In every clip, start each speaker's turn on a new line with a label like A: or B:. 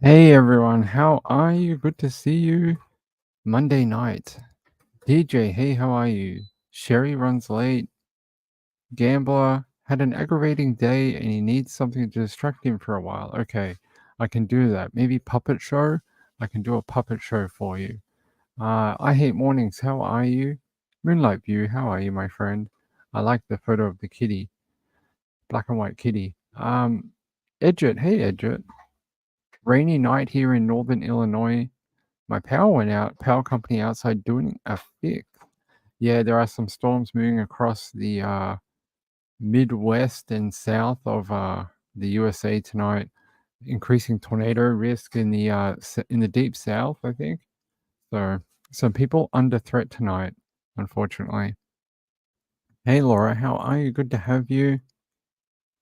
A: Hey everyone, how are you? Good to see you. Monday night. DJ, hey, how are you? Sherry runs late. Gambler had an aggravating day and he needs something to distract him for a while. Okay, I can do that. Maybe puppet show? I can do a puppet show for you. I hate mornings. How are you? Moonlight View, how are you, my friend? I like the photo of the kitty. Black and white kitty. Edget, hey Edget. Rainy night here in northern Illinois. My power went out. Power company outside doing a fix. Yeah, there are some storms moving across the Midwest and south of the USA tonight, increasing tornado risk in the deep south, I think. So some people under threat tonight, unfortunately. Hey Laura, how are you? Good to have you.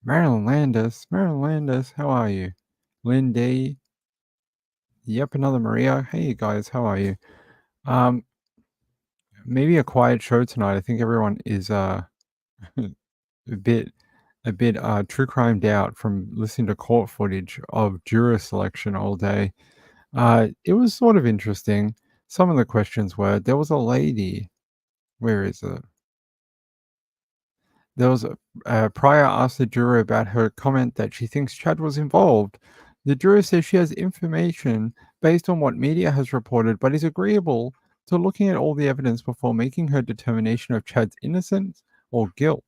A: Marilyn Landis, how are you? Lindy, yep, another Maria. Hey guys, how are you? Um, Maybe a quiet show tonight. I think everyone is a bit true crimed out from listening to court footage of juror selection all day. It was sort of interesting. Some of the questions were there was a lady. Where is it? There was a prior asked the juror about her comment that she thinks Chad was involved. The juror says she has information based on what media has reported, but is agreeable to looking at all the evidence before making her determination of Chad's innocence or guilt.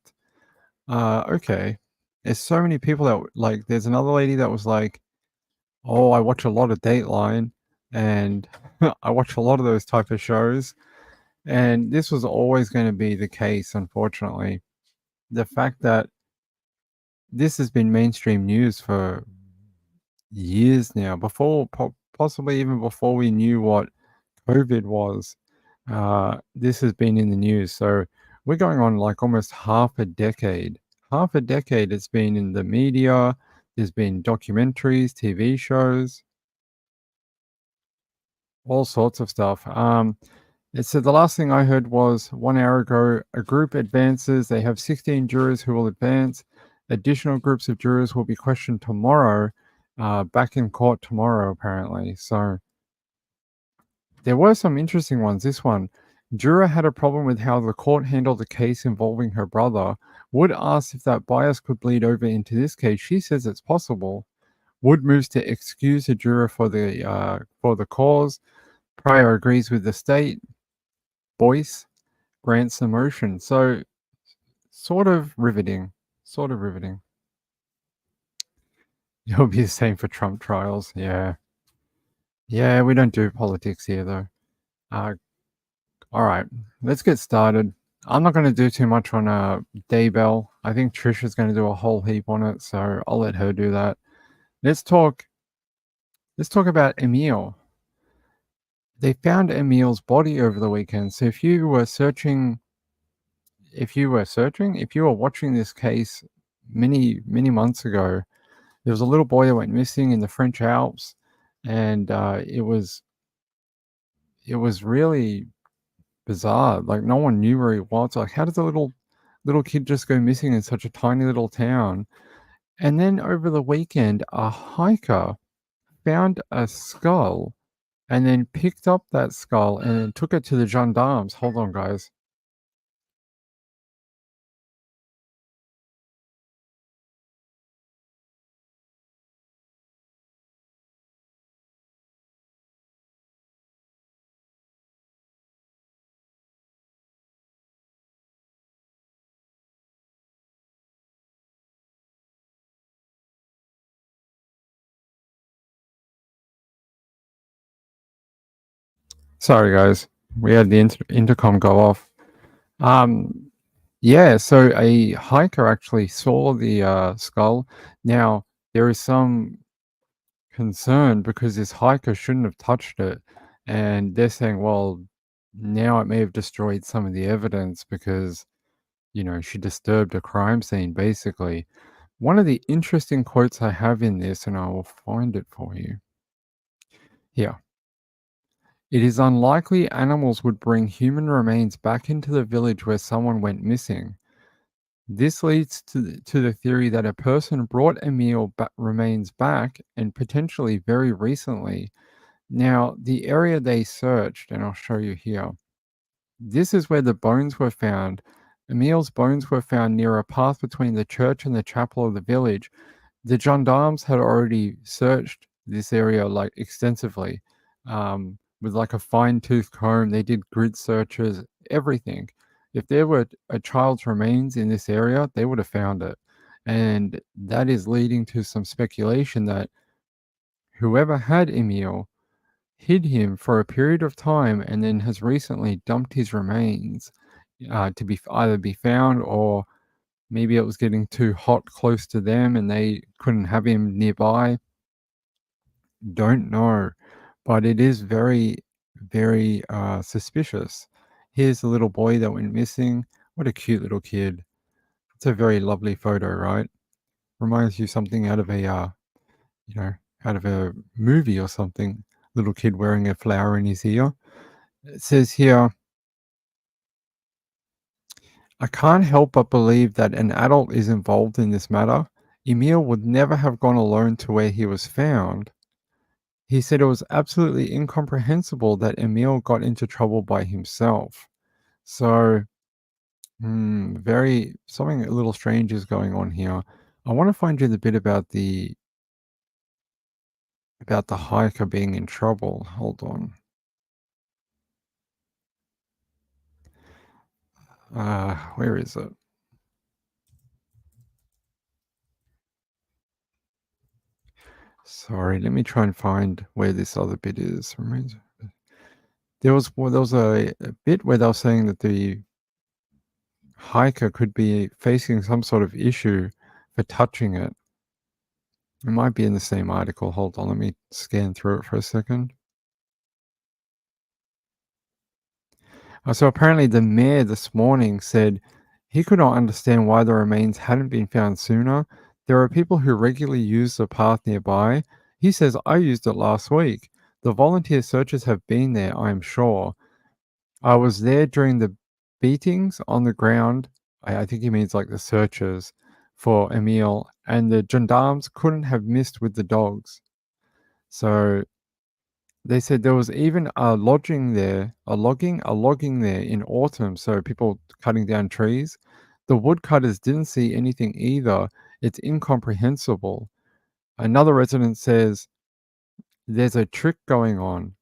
A: Okay. There's so many people that like. There's another lady that was like, "Oh, I watch a lot of Dateline, and I watch a lot of those type of shows." And this was always going to be the case, unfortunately. The fact that this has been mainstream news for years now, before possibly even before we knew what COVID was. This has been in the news, so we're going on like almost half a decade. Half a decade it's been in the media. There's been documentaries, TV shows, all sorts of stuff. It said the last thing I heard was 1 hour ago, a group advances. They have 16 jurors who will advance. Additional groups of jurors will be questioned tomorrow, back in court tomorrow, apparently. So there were some interesting ones. This one, juror had a problem with how the court handled a case involving her brother. Wood asked if that bias could bleed over into this case. She says it's possible. Wood moves to excuse the juror for the cause. Pryor agrees with the state. Boyce grants the motion. So sort of riveting. Sort of riveting. It'll be the same for Trump trials. Yeah. Yeah, we don't do politics here though. Uh, All right, let's get started. I'm not going to do too much on Daybell. I think Trisha's going to do a whole heap on it, so I'll let her do that. Let's talk. Let's talk about Emile. They found Emile's body over the weekend. So if you were watching this case many months ago, there was a little boy that went missing in the French Alps, and it was really bizarre. Like no one knew where he was. Like how does a little kid just go missing in such a tiny little town? And then over the weekend, a hiker found a skull and then picked up that skull and then took it to the gendarmes. Hold on, guys. Sorry, guys. We had the intercom go off. Um, yeah, so a hiker actually saw the skull. Now, there is some concern because this hiker shouldn't have touched it. And they're saying, well, now it may have destroyed some of the evidence because, she disturbed a crime scene, basically. One of the interesting quotes I have in this, and I will find it for you. Here. It is unlikely animals would bring human remains back into the village where someone went missing. This leads to the theory that a person brought Emile remains back and potentially very recently. Now, the area they searched, and I'll show you here, this is where the bones were found. Emile's bones were found near a path between the church and the chapel of the village. The gendarmes had already searched this area like extensively, with like a fine-tooth comb. They did grid searches, everything. If there were a child's remains in this area, they would have found it. And that is leading to some speculation that whoever had Emile hid him for a period of time and then has recently dumped his remains to be either be found, or maybe it was getting too hot close to them and they couldn't have him nearby. Don't know, but it is very, very suspicious. Here's the little boy that went missing. What a cute little kid. It's a very lovely photo, right? Reminds you something out of a you know, out of a movie or something. Little kid wearing a flower in his ear. It says here, I can't help but believe that an adult is involved in this matter. Emile would never have gone alone to where he was found. He said it was absolutely incomprehensible that Emile got into trouble by himself. So, very something a little strange is going on here. I want to find you the bit about the hiker being in trouble. Hold on. Where is it? Sorry, let me try and find where this other bit is. There was a bit where they were saying that the hiker could be facing some sort of issue for touching it. It might be in the same article. Hold on, let me scan through it for a second. So apparently the mayor this morning said he could not understand why the remains hadn't been found sooner. There are people who regularly use the path nearby. He says, I used it last week. The volunteer searchers have been there, I am sure. I was there during the beatings on the ground. I think he means like the searchers for Emile, and the gendarmes couldn't have missed with the dogs. So they said there was even a logging there in autumn. So people cutting down trees. The woodcutters didn't see anything either. It's incomprehensible. Another resident says there's a trick going on.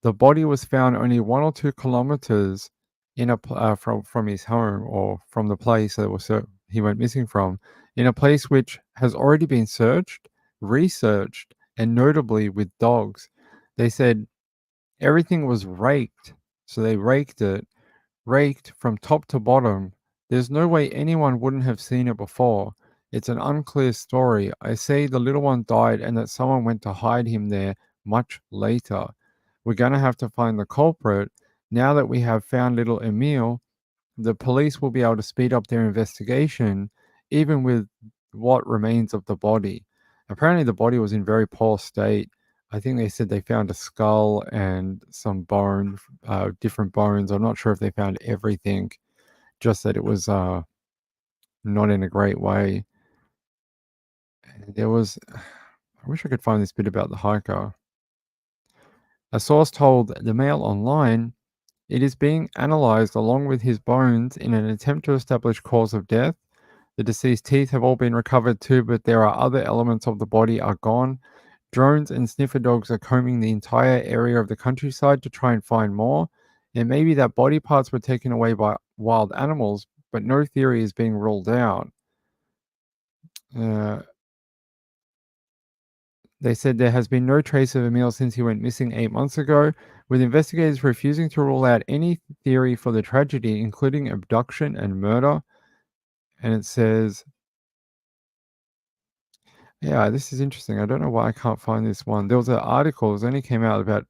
A: The body was found only 1 or 2 kilometers from his home, or from the place that he went missing from, in a place which has already been searched, researched, and notably with dogs. They said everything was raked. So they raked from top to bottom. There's no way anyone wouldn't have seen it before. It's an unclear story. I say the little one died and that someone went to hide him there much later. We're going to have to find the culprit. Now that we have found little Emile, the police will be able to speed up their investigation, even with what remains of the body. Apparently, the body was in very poor state. I think they said they found a skull and some bone, different bones. I'm not sure if they found everything, just that it was not in a great way. There was, I wish I could find this bit about the hiker. A source told the Mail Online it is being analyzed along with his bones in an attempt to establish cause of death. The deceased teeth have all been recovered too, but there are other elements of the body are gone. Drones and sniffer dogs are combing the entire area of the countryside to try and find more. It may be that body parts were taken away by wild animals, but no theory is being ruled out. Uh, They said there has been no trace of Emile since he went missing 8 months ago, with investigators refusing to rule out any theory for the tragedy, including abduction and murder. And it says, yeah, this is interesting. I don't know why I can't find this one. There was an article, it only came out about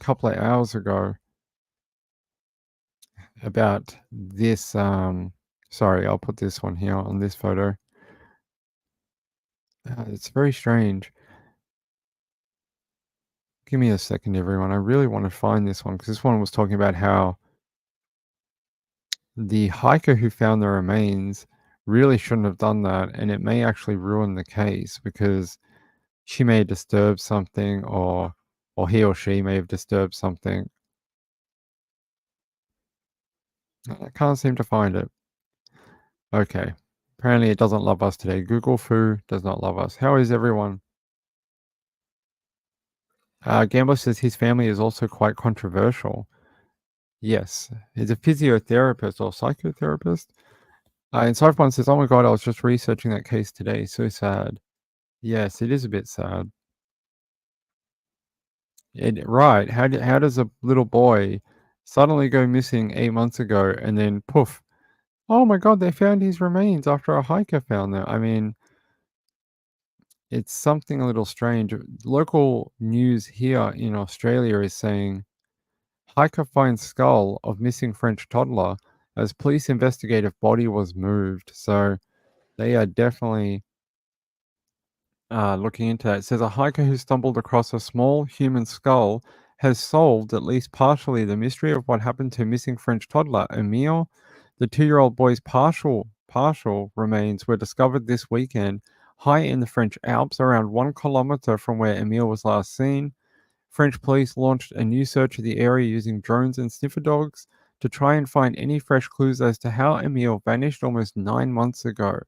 A: a couple of hours ago about this. Sorry, I'll put this one here on this photo. It's very strange. Give me a second, everyone. I really want to find this one because this one was talking about how the hiker who found the remains really shouldn't have done that, and it may actually ruin the case because she may have disturbed something, or he or she may have disturbed something. I can't seem to find it. Okay. Apparently it doesn't love us today. Google Foo does not love us. How is everyone? Gambler says his family is also quite controversial. Yes, he's a physiotherapist or psychotherapist. And Cypherpun says, "Oh my god, I was just researching that case today. So sad." Yes, it is a bit sad. Right? How does a little boy suddenly go missing 8 months ago and then poof? Oh my god, they found his remains after a hiker found them. I mean, it's something a little strange. Local news here in Australia is saying hiker finds skull of missing French toddler as police investigate if body was moved. So they are definitely looking into that. It says a hiker who stumbled across a small human skull has solved at least partially the mystery of what happened to missing French toddler Emile. The 2-year-old boy's partial remains were discovered this weekend high in the French Alps, around 1 kilometer from where Emile was last seen. French police launched a new search of the area using drones and sniffer dogs to try and find any fresh clues as to how Emile vanished almost 9 months ago.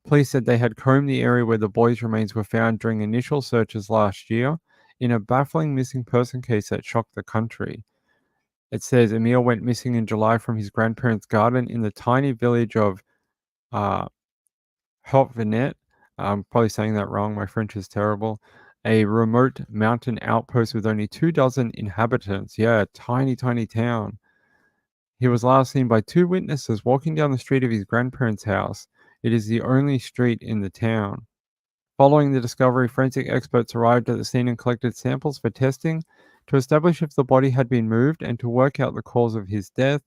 A: Police said they had combed the area where the boy's remains were found during initial searches last year in a baffling missing person case that shocked the country. It says Emile went missing in July from his grandparents' garden in the tiny village of uh, Hotvenet. I'm probably saying that wrong. My French is terrible. A remote mountain outpost with only 2 dozen inhabitants. Yeah, tiny, tiny town. He was last seen by 2 witnesses walking down the street of his grandparents' house. It is the only street in the town. Following the discovery, forensic experts arrived at the scene and collected samples for testing to establish if the body had been moved and to work out the cause of his death.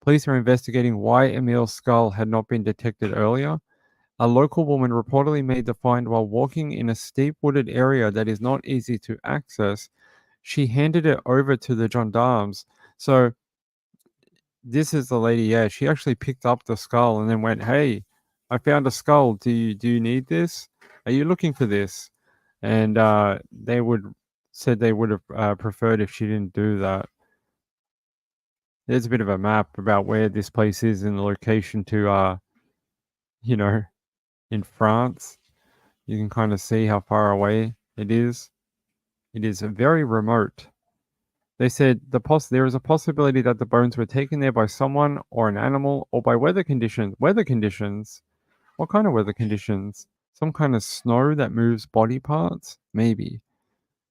A: Police are investigating why Emile's skull had not been detected earlier. A local woman reportedly made the find while walking in a steep wooded area that is not easy to access. She handed it over to the gendarmes. So this is the lady, yeah, she actually picked up the skull and then went, "Hey, I found a skull. Do you need this? Are you looking for this?" And they would have preferred if she didn't do that. There's a bit of a map about where this place is in the location to you know, in France. You can kind of see how far away it is. It is very remote. They said there is a possibility that the bones were taken there by someone or an animal or by weather conditions. Weather conditions? What kind of weather conditions? Some kind of snow that moves body parts? Maybe.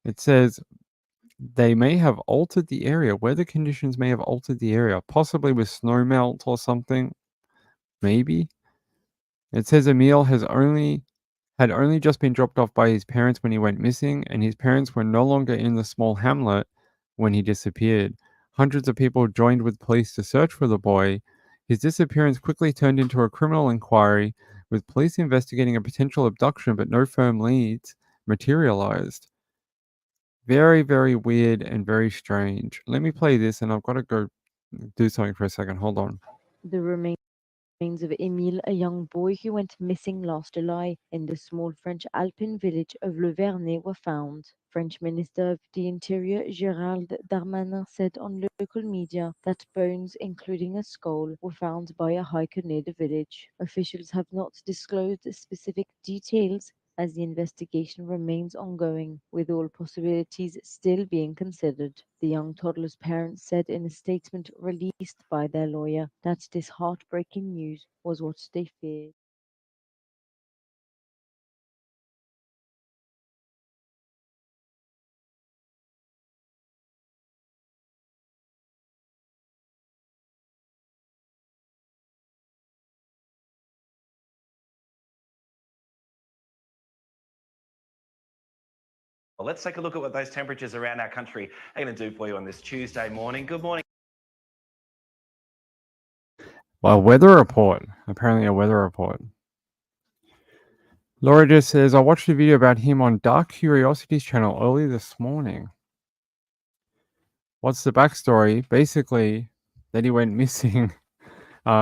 A: It says they may have altered the area. Weather conditions may have altered the area, possibly with snow melt or something. Maybe. It says Emile had only just been dropped off by his parents when he went missing, and his parents were no longer in the small hamlet when he disappeared. Hundreds of people joined with police to search for the boy. His disappearance quickly turned into a criminal inquiry, with police investigating a potential abduction, but no firm leads materialized. Very, very weird and very strange. Let me play this, and I've got to go do something for a second. Hold on.
B: The remains of Emile, a young boy who went missing last July in the small French Alpine village of Le Vernet, were found. French Minister of the Interior Gérald Darmanin said on local media that bones, including a skull, were found by a hiker near the village. Officials have not disclosed specific details as the investigation remains ongoing, with all possibilities still being considered. The young toddler's parents said in a statement released by their lawyer that this heartbreaking news was what they feared.
C: Well, let's take a look at what those temperatures around our country are going to do for you on this Tuesday morning. Good morning.
A: Well, weather report. Apparently, a weather report. Laura just says, I watched a video about him on Dark Curiosities channel early this morning. What's the backstory? Basically, that he went missing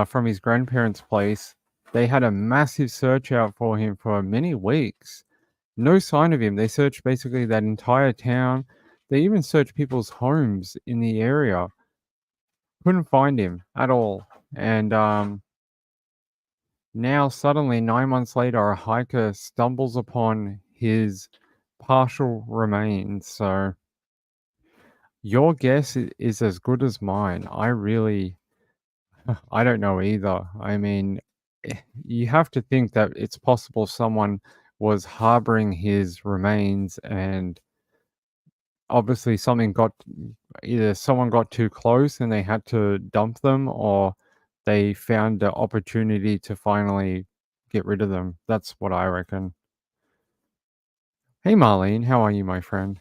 A: from his grandparents' place They had a massive search out for him for many weeks. No sign of him. They searched basically that entire town. They even searched people's homes in the area. Couldn't find him at all. And now suddenly, 9 months later, a hiker stumbles upon his partial remains. So your guess is as good as mine. I don't know either. I mean, you have to think that it's possible someone was harboring his remains, and obviously either someone got too close and they had to dump them, or they found the opportunity to finally get rid of them. That's what I reckon. Hey Marlene, how are you, my friend?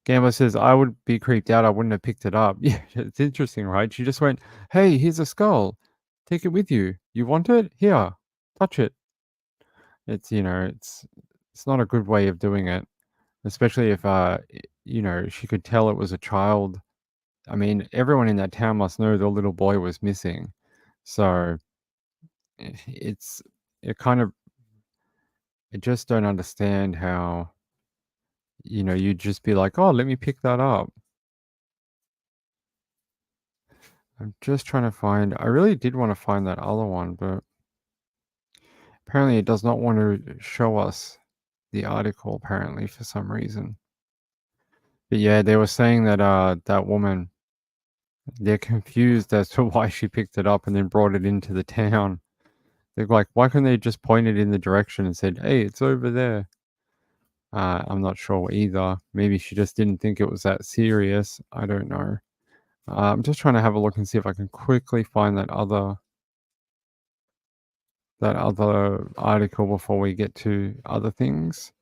A: Gambler says, I would be creeped out. I wouldn't have picked it up. Yeah, it's interesting, right? She just went, hey, here's a skull. Take it with you. You want it? Here, touch it. It's not a good way of doing it, especially if she could tell it was a child. I mean, everyone in that town must know the little boy was missing. So it's it kind of I just don't understand how you'd just be like, oh, let me pick that up. I'm just trying to find. I really did want to find that other one, but apparently it does not want to show us the article. Apparently, for some reason. But yeah, they were saying that that woman, they're confused as to why she picked it up and then brought it into the town. They're like, why couldn't they just point it in the direction and said, hey, it's over there? I'm not sure either. Maybe she just didn't think it was that serious. I don't know. I'm just trying to have a look and see if I can quickly find that other article before we get to other things.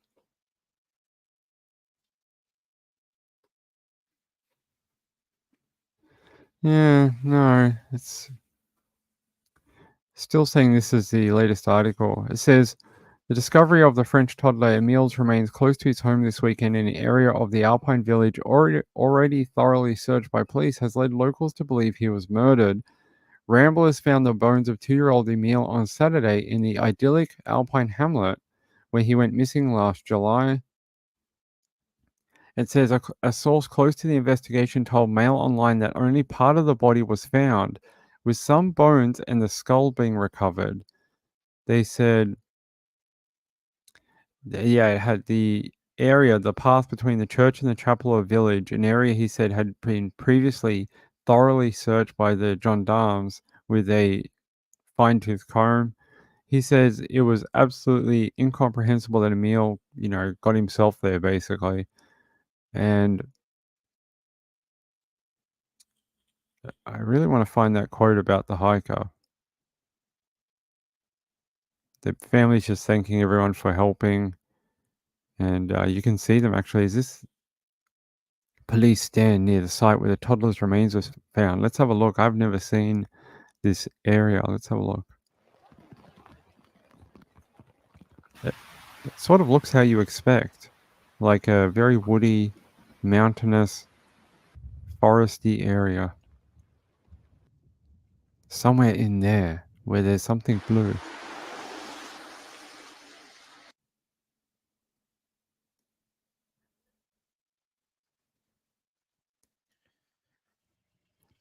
A: Yeah, no, it's still saying this is the latest article. It says the discovery of the French toddler Emile's remains close to his home this weekend in an area of the Alpine village already thoroughly searched by police has led locals to believe he was murdered. Ramblers found the bones of 2-year-old Emile on Saturday in the idyllic Alpine hamlet where he went missing last July. It says a source close to the investigation told Mail Online that only part of the body was found, with some bones and the skull being recovered. They said, yeah, it had the path between the church and the chapel or village, an area he said had been previously thoroughly searched by the gendarmes with a fine-tooth comb. He says it was absolutely incomprehensible that Emile, got himself there, basically. And I really want to find that quote about the hiker. The family's just thanking everyone for helping. And you can see them actually. Is this police stand near the site where the toddler's remains was found? Let's have a look. I've never seen this area. Let's have a look. It sort of looks how you expect. Like a very woody, mountainous, foresty area. Somewhere in there where there's something blue.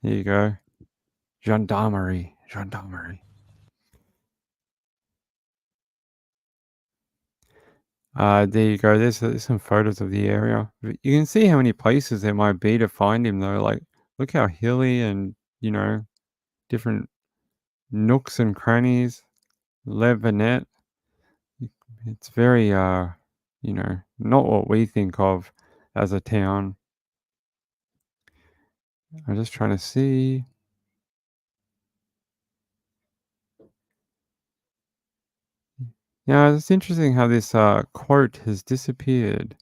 A: There you go. Gendarmerie. There you go. There's some photos of the area. You can see how many places there might be to find him, though. Like, look how hilly and, different nooks and crannies. Le Venet. It's very, not what we think of as a town. I'm just trying to see. Yeah, it's interesting how this quote has disappeared.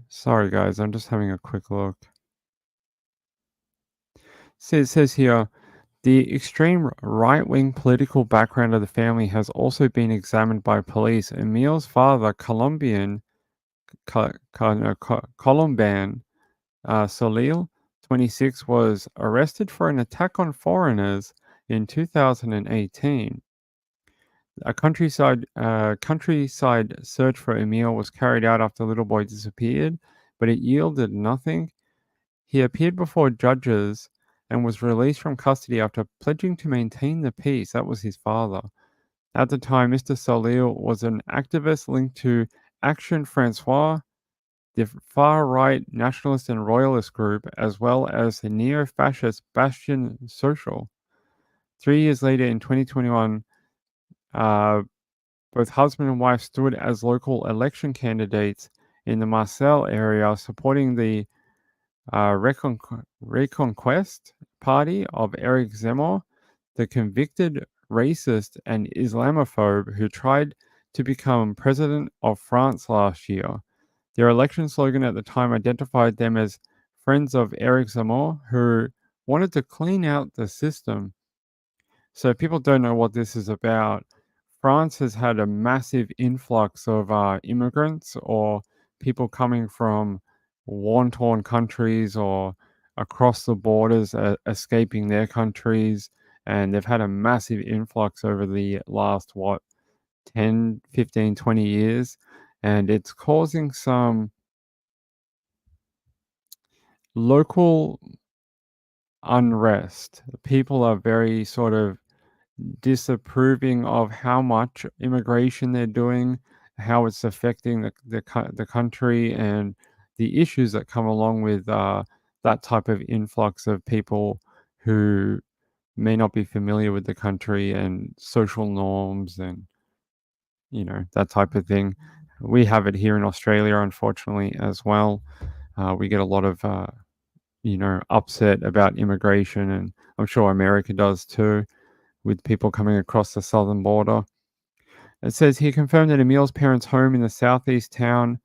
A: Sorry, guys. I'm just having a quick look. It says here, the extreme right-wing political background of the family has also been examined by police. Emile's father, Colomban, Soleil, 26, was arrested for an attack on foreigners in 2018. A countryside search for Emile was carried out after the little boy disappeared, but it yielded nothing. He appeared before judges and was released from custody after pledging to maintain the peace. That was his father. At the time, Mr. Soleil was an activist linked to Action Francois, the far-right nationalist and royalist group, as well as the neo-fascist Bastion Social. 3 years later, in 2021, both husband and wife stood as local election candidates in the Marseille area, supporting the Reconquest Party of Eric Zemmour, the convicted racist and Islamophobe who tried to become president of France last year. Their election slogan at the time identified them as friends of Eric Zemmour, who wanted to clean out the system. So people don't know what this is about. France has had a massive influx of immigrants or people coming from war-torn countries or across the borders, escaping their countries. And they've had a massive influx over the last, 10, 15, 20 years. And it's causing some local unrest. People are very sort of disapproving of how much immigration they're doing, how it's affecting the country, and the issues that come along with that type of influx of people who may not be familiar with the country and social norms and that type of thing. We have it here in Australia, unfortunately, as well. We get a lot of upset about immigration, and I'm sure America does too, with people coming across the southern border. It says he confirmed that Emile's parents' home in the southeast town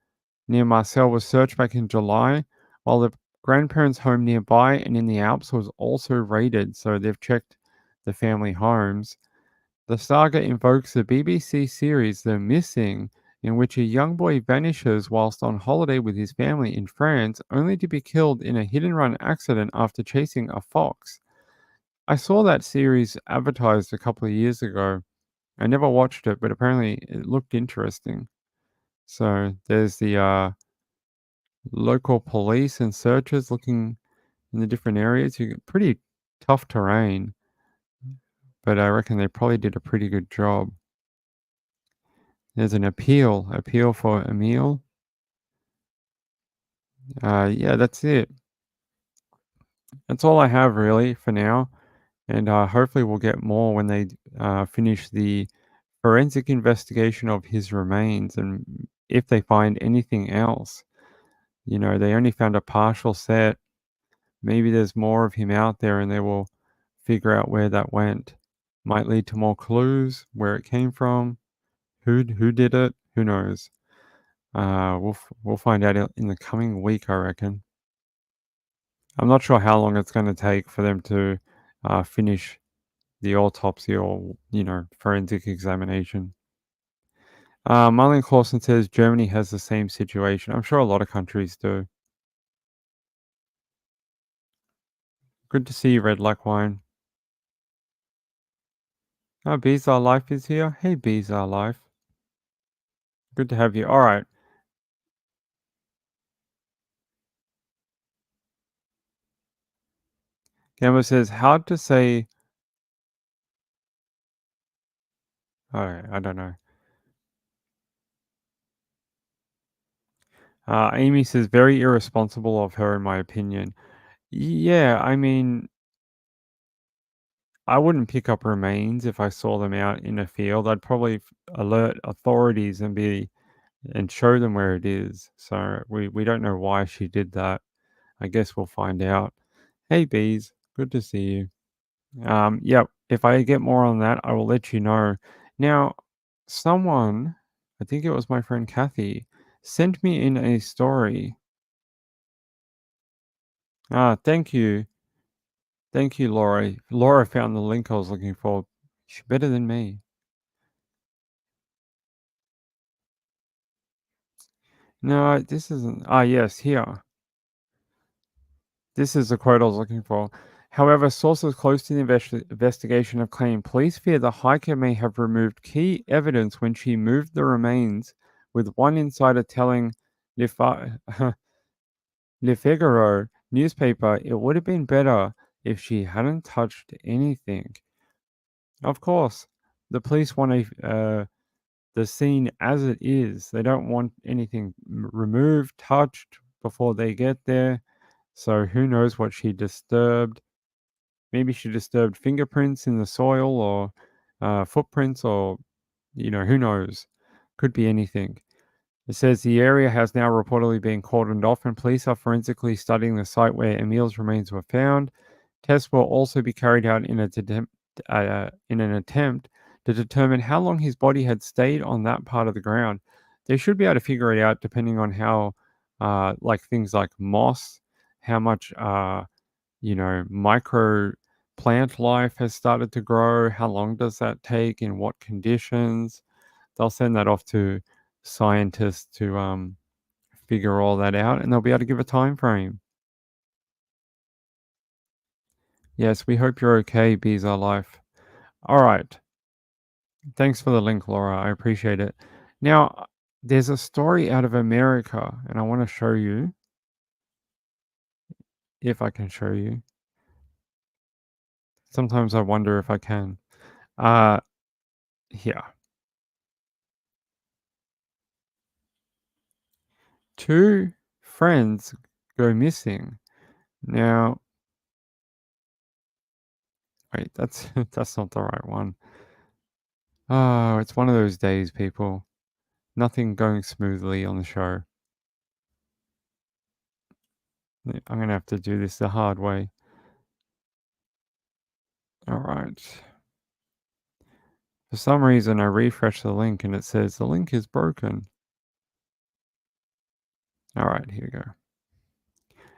A: near Marseille was searched back in July, while the grandparents' home nearby and in the Alps was also raided, so they've checked the family homes. The saga invokes the BBC series The Missing, in which a young boy vanishes whilst on holiday with his family in France, only to be killed in a hit-and-run accident after chasing a fox. I saw that series advertised a couple of years ago. I never watched it, but apparently it looked interesting. So there's the local police and searchers looking in the different areas. You get pretty tough terrain, but I reckon they probably did a pretty good job. There's an appeal for Emile. Yeah, that's it. That's all I have really for now, and hopefully we'll get more when they finish the forensic investigation of his remains, and if they find anything else. They only found a partial set. Maybe there's more of him out there and they will figure out where that went. Might lead to more clues, where it came from, who did it, who knows. We'll find out in the coming week, I reckon. I'm not sure how long it's going to take for them to finish the autopsy or, forensic examination. Marlene Clausen says Germany has the same situation. I'm sure a lot of countries do. Good to see you, Red Like Wine. Oh, Bees Are Life is here. Hey, Bees Are Life. Good to have you. All right. Gamma says, hard to say. All right, I don't know. Amy says, very irresponsible of her, in my opinion. Yeah, I mean, I wouldn't pick up remains if I saw them out in a field. I'd probably alert authorities and show them where it is. So we don't know why she did that. I guess we'll find out. Hey, Bees, good to see you. Yeah, if I get more on that, I will let you know. Now, someone, I think it was my friend Kathy, sent me in a story. Thank you. Thank you, Laura. Laura found the link I was looking for. She's better than me. No, this isn't. Yes, here. This is the quote I was looking for. However, sources close to the investigation have claimed police fear the hiker may have removed key evidence when she moved the remains, with one insider telling Le, Le Figaro newspaper it would have been better if she hadn't touched anything. Of course, the police want the scene as it is. They don't want anything removed, touched before they get there. So who knows what she disturbed? Maybe she disturbed fingerprints in the soil or footprints or, who knows? Could be anything. It says the area has now reportedly been cordoned off and police are forensically studying the site where Emile's remains were found. Tests will also be carried out in an attempt to determine how long his body had stayed on that part of the ground. They should be able to figure it out depending on how, like things like moss, how much, micro plant life has started to grow. How long does that take? In what conditions? They'll send that off to scientists to figure all that out, and they'll be able to give a time frame. Yes, we hope you're okay, Bees Are Life. All right. Thanks for the link, Laura. I appreciate it. Now, there's a story out of America, and I want to show you, if I can show you. Sometimes I wonder if I can. Here. 2 friends go missing. Now, wait, that's that's not the right one. Oh, it's one of those days, people. Nothing going smoothly on the show. I'm going to have to do this the hard way. All right. For some reason, I refresh the link and it says the link is broken. All right, here we go.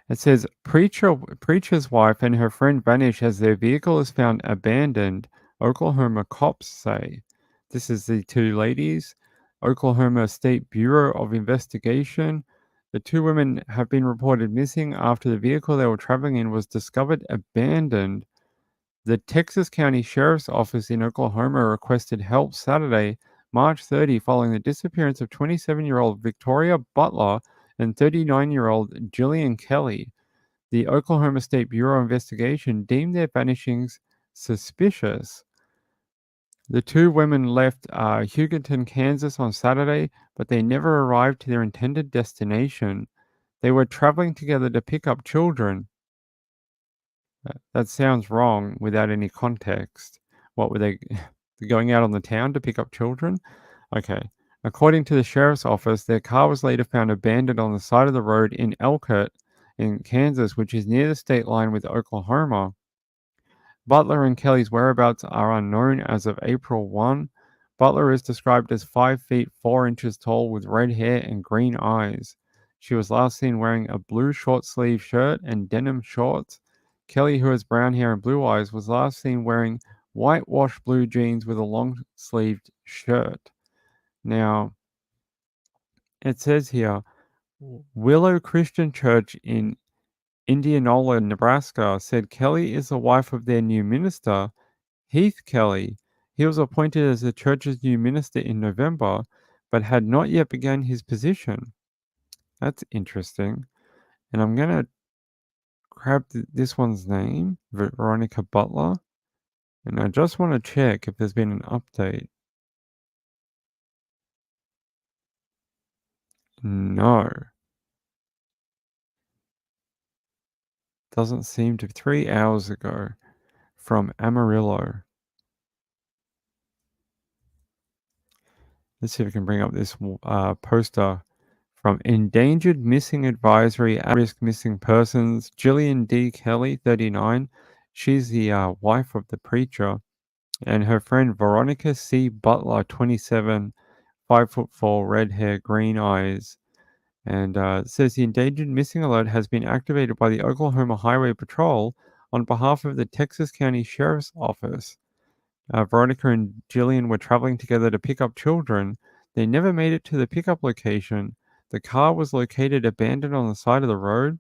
A: It says preacher's wife and her friend vanish as their vehicle is found abandoned, Oklahoma cops say. This is the 2 ladies, Oklahoma State Bureau of Investigation. The 2 women have been reported missing after the vehicle they were traveling in was discovered abandoned. The Texas County Sheriff's Office in Oklahoma requested help Saturday, March 30, following the disappearance of 27-year-old Victoria Butler and 39-year-old Jillian Kelly. The Oklahoma State Bureau of Investigation deemed their vanishings suspicious. The 2 women left Hugoton, Kansas on Saturday, but they never arrived to their intended destination. They were traveling together to pick up children. That sounds wrong without any context. What were they going out on the town to pick up children? Okay. According to the sheriff's office, their car was later found abandoned on the side of the road in Elkhart, in Kansas, which is near the state line with Oklahoma. Butler and Kelly's whereabouts are unknown as of April 1. Butler is described as 5 feet 4 inches tall with red hair and green eyes. She was last seen wearing a blue short-sleeved shirt and denim shorts. Kelly, who has brown hair and blue eyes, was last seen wearing whitewashed blue jeans with a long-sleeved shirt. Now, it says here, Willow Christian Church in Indianola, Nebraska, said Kelly is the wife of their new minister, Heath Kelly. He was appointed as the church's new minister in November, but had not yet begun his position. That's interesting. And I'm going to grab this one's name, Veronica Butler. And I just want to check if there's been an update. No. Doesn't seem to. 3 hours ago from Amarillo. Let's see if we can bring up this poster from Endangered Missing Advisory at Risk Missing Persons. Jillian D. Kelly, 39. She's the wife of the preacher. And her friend Veronica C. Butler, 27, 5'4", red hair, green eyes. And it says the Endangered Missing Alert has been activated by the Oklahoma Highway Patrol on behalf of the Texas County Sheriff's Office. Veronica and Jillian were traveling together to pick up children. They never made it to the pickup location. The car was located abandoned on the side of the road.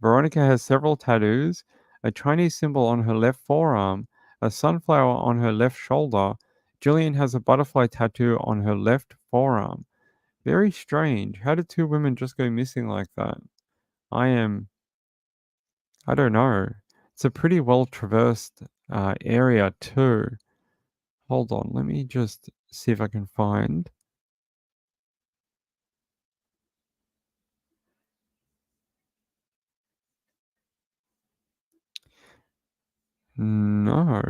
A: Veronica has several tattoos, a Chinese symbol on her left forearm, a sunflower on her left shoulder. Jillian has a butterfly tattoo on her left forearm. Very strange. How did two women just go missing like that? I don't know. It's a pretty well traversed area too. Hold on, let me just see if I can find. No.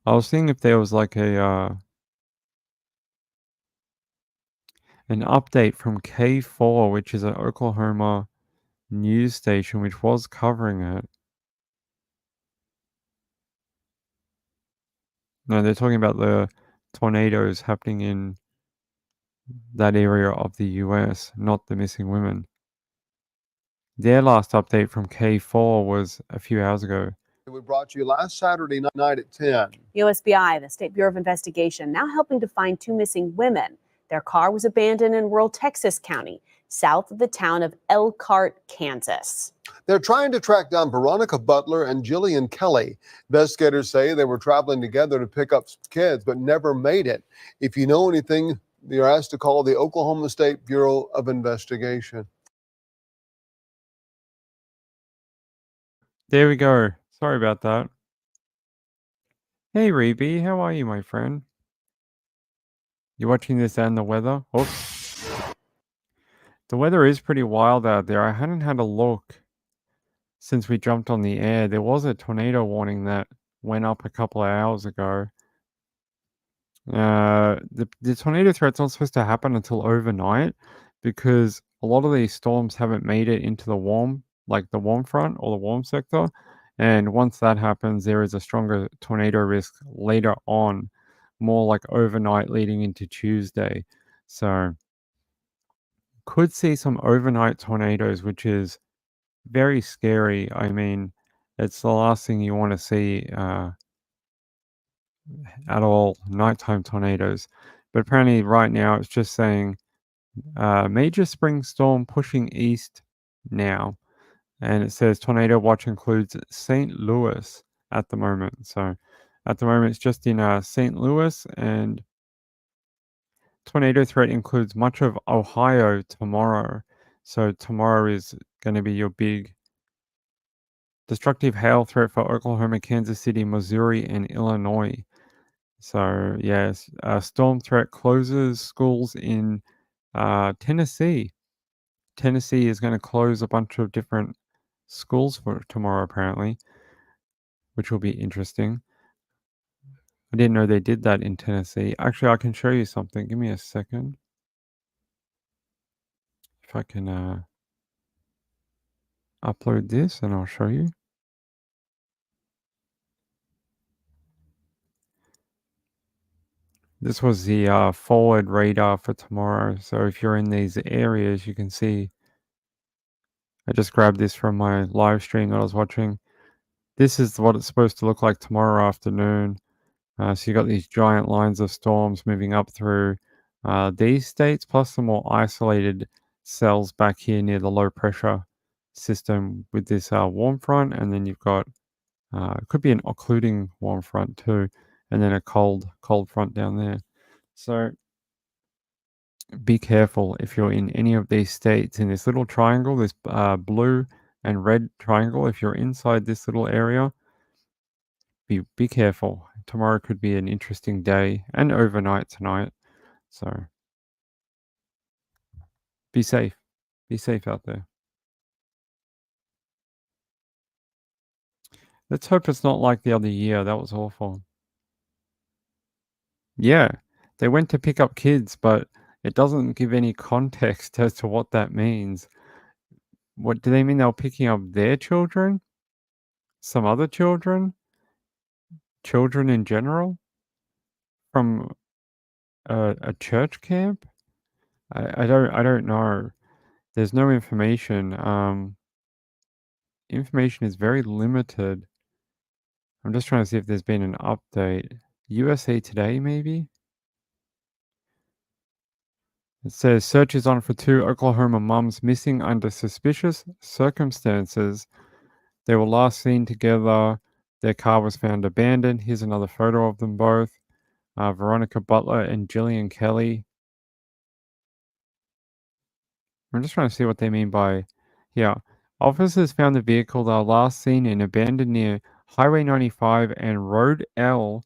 A: I was seeing if there was like an update from K4, which is an Oklahoma news station, which was covering it. No, they're talking about the tornadoes happening in that area of the US, not the missing women. Their last update from K4 was a few hours ago.
D: We brought you last Saturday night at 10.
E: USBI, the State Bureau of Investigation, now helping to find two missing women. Their car was abandoned in rural Texas County, south of the town of Elkhart, Kansas.
D: They're trying to track down Veronica Butler and Jillian Kelly. Investigators say they were traveling together to pick up kids, but never made it. If you know anything, you're asked to call the Oklahoma State Bureau of Investigation.
A: There we go. Sorry about that. Hey, Reby, how are you, my friend? You watching this and the weather? Oops. The weather is pretty wild out there. I hadn't had a look since we jumped on the air. There was a tornado warning that went up a couple of hours ago. The tornado threat's not supposed to happen until overnight because a lot of these storms haven't made it into the warm front or the warm sector. And once that happens, there is a stronger tornado risk later on, more like overnight leading into Tuesday. So could see some overnight tornadoes, which is very scary. I mean, it's the last thing you want to see at all, nighttime tornadoes. But apparently right now it's just saying major spring storm pushing east now. And it says tornado watch includes St. Louis at the moment. So at the moment it's just in St. Louis, and tornado threat includes much of Ohio tomorrow. So tomorrow is going to be your big destructive hail threat for Oklahoma, Kansas City, Missouri, and Illinois. So yes, storm threat closes schools in Tennessee. Tennessee is going to close a bunch of different schools for tomorrow, apparently, which will be interesting. I didn't know they did that in Tennessee. Actually, I can show you something. Give me a second. If I can upload this and I'll show you. This was the forward radar for tomorrow. So if you're in these areas, you can see. I just grabbed this from my live stream that I was watching. This is what it's supposed to look like tomorrow afternoon. So you got these giant lines of storms moving up through these states, plus the more isolated cells back here near the low pressure system with this warm front, and then you've got it could be an occluding warm front too, and then a cold front down there. So be careful if you're in any of these states in this little triangle, this blue and red triangle. If you're inside this little area, be careful. Tomorrow could be an interesting day, and overnight tonight. So be safe. Be safe out there. Let's hope it's not like the other year. That was awful. Yeah, they went to pick up kids, but it doesn't give any context as to what that means. What do they mean? They were picking up their children? Some other children? Children in general? From a church camp? I don't know. There's no information. Information is very limited. I'm just trying to see if there's been an update. USA Today, maybe? It says search is on for two Oklahoma mums missing under suspicious circumstances. They were last seen together. Their car was found abandoned. Here's another photo of them both. Veronica Butler and Gillian Kelly. I'm just trying to see what they mean by here. Officers found the vehicle they were last seen in abandoned near Highway 95 and Road L,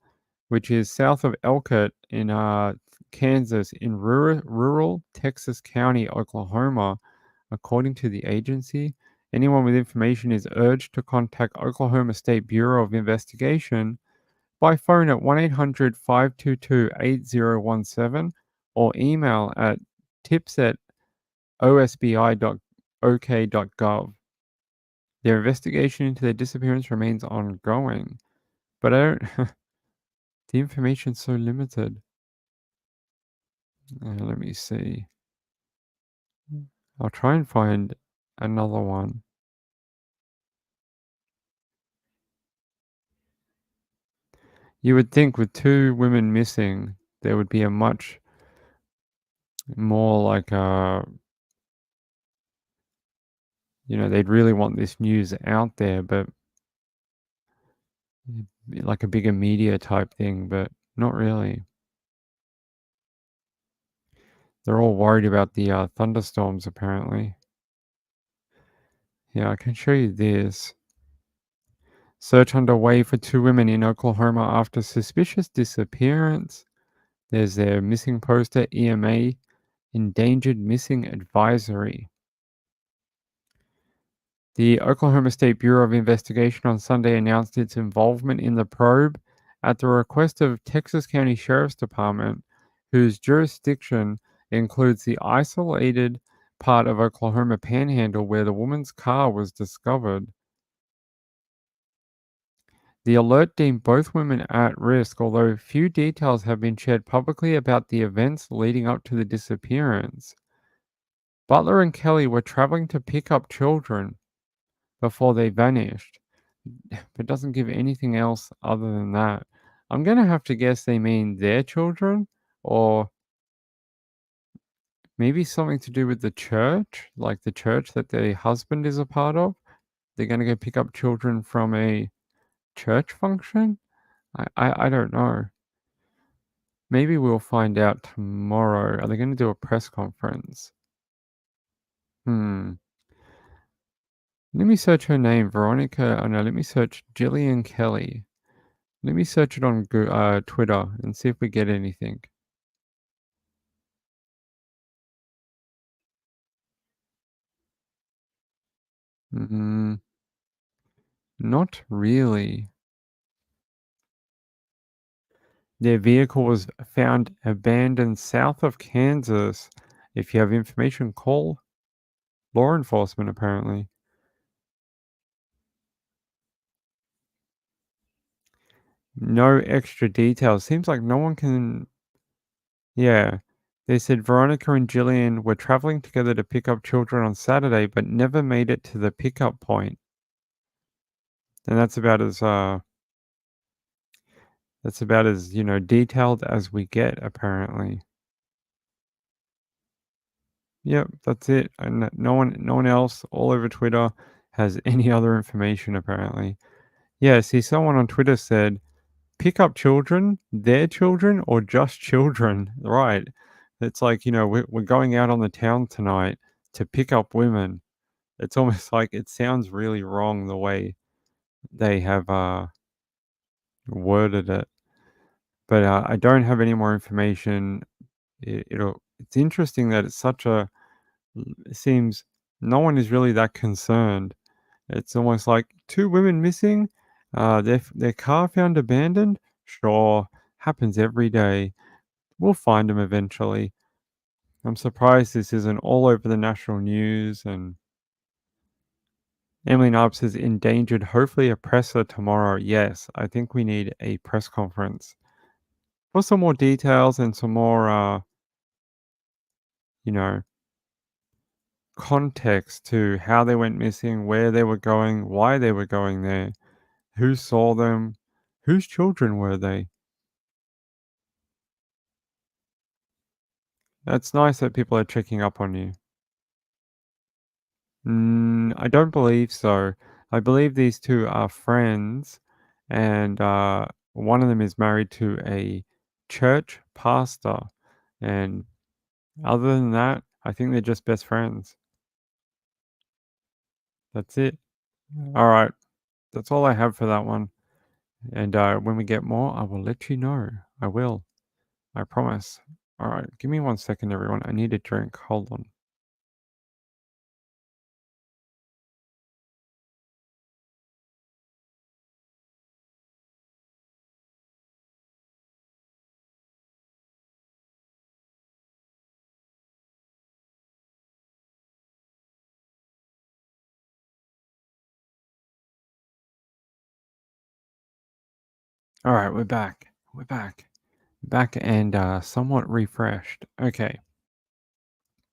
A: which is south of Elkhart in Kansas, in rural Texas County, Oklahoma, according to the agency. Anyone with information is urged to contact Oklahoma State Bureau of Investigation by phone at 1-800-522-8017 or email at tips@osbi.ok.gov. Their investigation into their disappearance remains ongoing, but I don't. The information's so limited. Let me see. I'll try and find another one. You would think with 2 women missing, there would be a much more like they'd really want this news out there, but like a bigger media type thing, but not really. They're all worried about the thunderstorms, apparently. Yeah, I can show you this. Search underway for 2 women in Oklahoma after suspicious disappearance. There's their missing poster, EMA, Endangered Missing Advisory. The Oklahoma State Bureau of Investigation on Sunday announced its involvement in the probe at the request of Texas County Sheriff's Department, whose jurisdiction includes the isolated part of Oklahoma Panhandle where the woman's car was discovered. The alert deemed both women at risk, although few details have been shared publicly about the events leading up to the disappearance. Butler and Kelly were traveling to pick up children before they vanished. It doesn't give anything else other than that. I'm going to have to guess they mean their children, or maybe something to do with the church, like the church that their husband is a part of. They're going to go pick up children from a church function? I don't know. Maybe we'll find out tomorrow. Are they going to do a press conference? Let me search her name, Veronica. Oh no, let me search Gillian Kelly. Let me search it on Twitter and see if we get anything. Not really. Their vehicle was found abandoned south of Kansas. If you have information, call law enforcement, apparently. No extra details. Seems like no one can... Yeah. They said Veronica and Gillian were traveling together to pick up children on Saturday, but never made it to the pickup point. And that's about as detailed as we get, apparently. Yep, that's it. And no one else all over Twitter has any other information, apparently. Yeah, see, someone on Twitter said, pick up children, their children, or just children. Right. It's like, we're going out on the town tonight to pick up women. It's almost like it sounds really wrong the way they have worded it. But I don't have any more information. It's interesting that it seems no one is really that concerned. It's almost like 2 women missing, their car found abandoned. Sure, happens every day. We'll find them eventually. I'm surprised this isn't all over the national news. And Emily Narb says endangered, hopefully a presser tomorrow. Yes, I think we need a press conference for some more details and some more, context to how they went missing, where they were going, why they were going there, who saw them, whose children were they. That's nice that people are checking up on you. I don't believe so. I believe these two are friends, and one of them is married to a church pastor. And other than that, I think they're just best friends. That's it. All right. That's all I have for that one. And when we get more, I will let you know. I will. I promise. All right. Give me 1 second, everyone. I need a drink. Hold on. All right. We're back. We're back. Back and somewhat refreshed. Okay.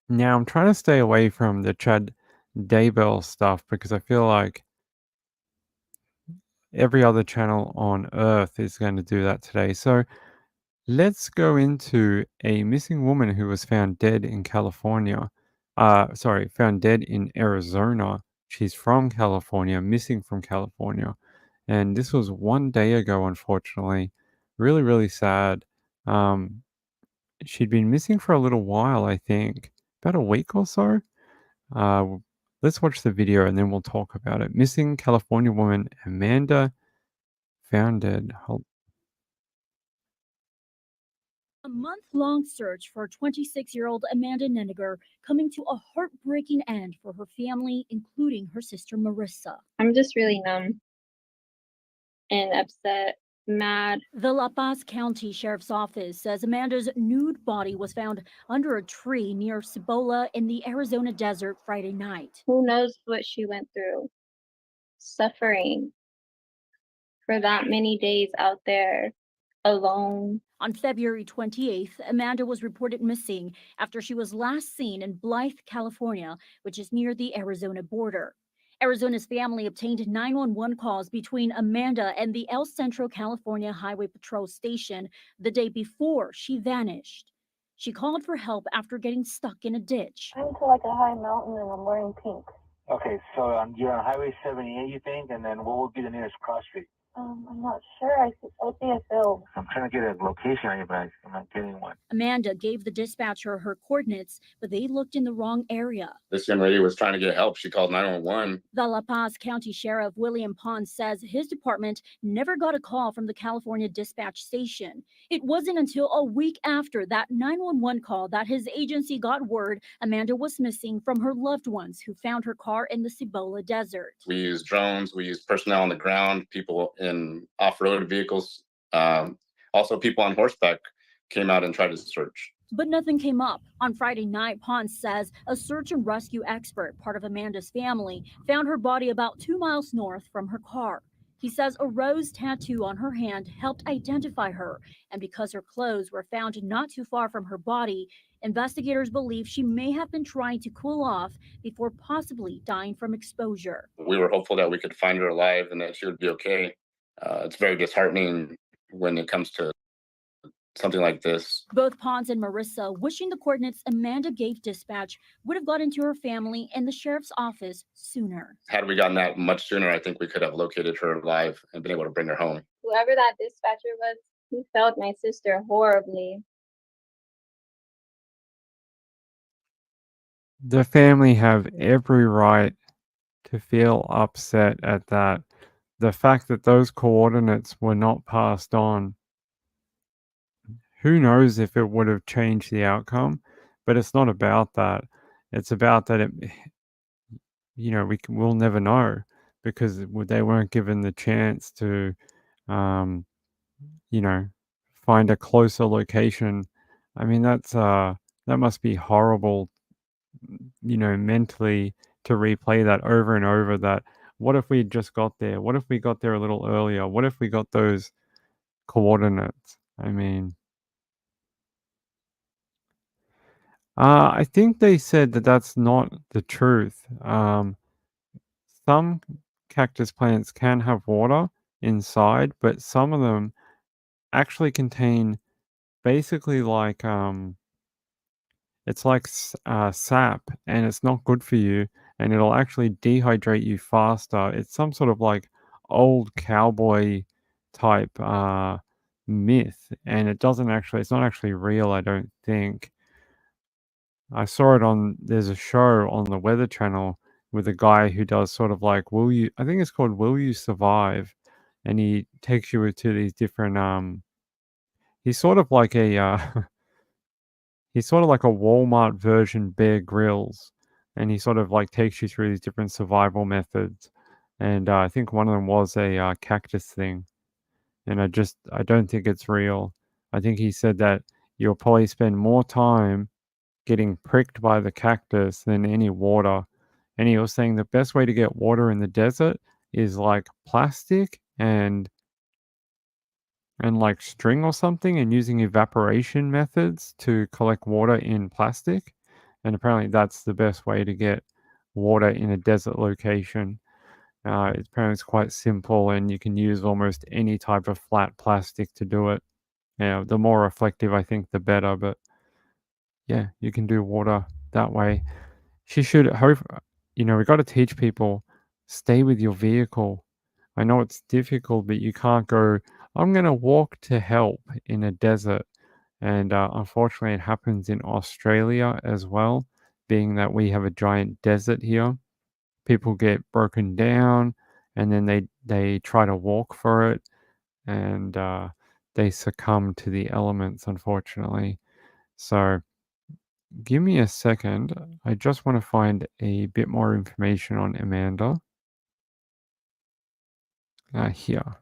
A: Now I'm trying to stay away from the Chad Daybell stuff because I feel like every other channel on earth is going to do that today. So let's go into a missing woman who was found dead in California. Found dead in Arizona. She's from California, missing from California. And this was 1 day ago, unfortunately. Really, really sad. She'd been missing for a little while, I think. About a week or so. Let's watch the video and then we'll talk about it. Missing California woman Amanda found dead.
F: A month-long search for 26-year-old Amanda Neniger coming to a heartbreaking end for her family, including her sister Marissa.
G: I'm just really numb and upset, mad.
F: The La Paz County Sheriff's Office says Amanda's nude body was found under a tree near Cibola in the Arizona desert Friday night.
G: Who knows what she went through? Suffering for that many days out there alone.
F: On February 28th, Amanda was reported missing after she was last seen in Blythe, California, which is near the Arizona border. Arizona's family obtained 911 calls between Amanda and the El Centro, California Highway Patrol station the day before she vanished. She called for help after getting stuck in a ditch.
H: I'm to like a high mountain and I'm wearing pink.
I: Okay, so you're on Highway 78, you think, and then what would be the nearest cross street?
H: I'm not sure. I see a field.
I: I'm trying to get a location on you, but I'm not getting one.
F: Amanda gave the dispatcher her coordinates, but they looked in the wrong area.
J: This young lady was trying to get help. She called 911.
F: The La Paz County Sheriff William Pons says his department never got a call from the California dispatch station. It wasn't until a week after that 911 call that his agency got word Amanda was missing from her loved ones who found her car in the Cibola desert.
J: We used drones. We used personnel on the ground, people in off-road vehicles. Also, people on horseback came out and tried to search.
F: But nothing came up. On Friday night, Pons says a search and rescue expert, part of Amanda's family, found her body about 2 miles north from her car. He says a rose tattoo on her hand helped identify her, and because her clothes were found not too far from her body, investigators believe she may have been trying to cool off before possibly dying from exposure.
J: We were hopeful that we could find her alive and that she would be okay. It's very disheartening when it comes to something like this.
F: Both Pons and Marissa wishing the coordinates Amanda gave dispatch would have gotten to her family and the sheriff's office sooner.
J: Had we gotten that much sooner, I think we could have located her alive and been able to bring her home.
G: Whoever that dispatcher was, he failed my sister horribly.
A: The family have every right to feel upset at that. The fact that those coordinates were not passed on. Who knows if it would have changed the outcome, but it's not about that. It's about that we'll never know because they weren't given the chance to, find a closer location. I mean, that must be horrible, mentally to replay that over and over. That what if we just got there? What if we got there a little earlier? What if we got those coordinates? I mean, I think they said that that's not the truth. Some cactus plants can have water inside, but some of them actually contain basically it's like sap, and it's not good for you. and it'll actually dehydrate you faster. It's some sort of like old cowboy type myth, and it's not actually real, I don't think. I saw it there's a show on the Weather Channel with a guy who does sort of like, I think it's called Will You Survive? And he takes you to these different, he's sort of like he's sort of like a Walmart version Bear Grylls. And he sort of like takes you through these different survival methods. And I think one of them was a cactus thing. And I don't think it's real. I think he said that you'll probably spend more time getting pricked by the cactus than any water. And he was saying the best way to get water in the desert is like plastic and like string or something, and using evaporation methods to collect water in plastic. And apparently that's the best way to get water in a desert location. Apparently it's quite simple, and you can use almost any type of flat plastic to do it. Yeah, the more reflective I think the better, but yeah, you can do water that way. She should hope, we got to teach people, stay with your vehicle. I know it's difficult, but you can't go, I'm going to walk to help in a desert. And unfortunately, it happens in Australia as well, being that we have a giant desert here. People get broken down, and then they try to walk for it, and they succumb to the elements, unfortunately. So give me a second. I just want to find a bit more information on Amanda. Here.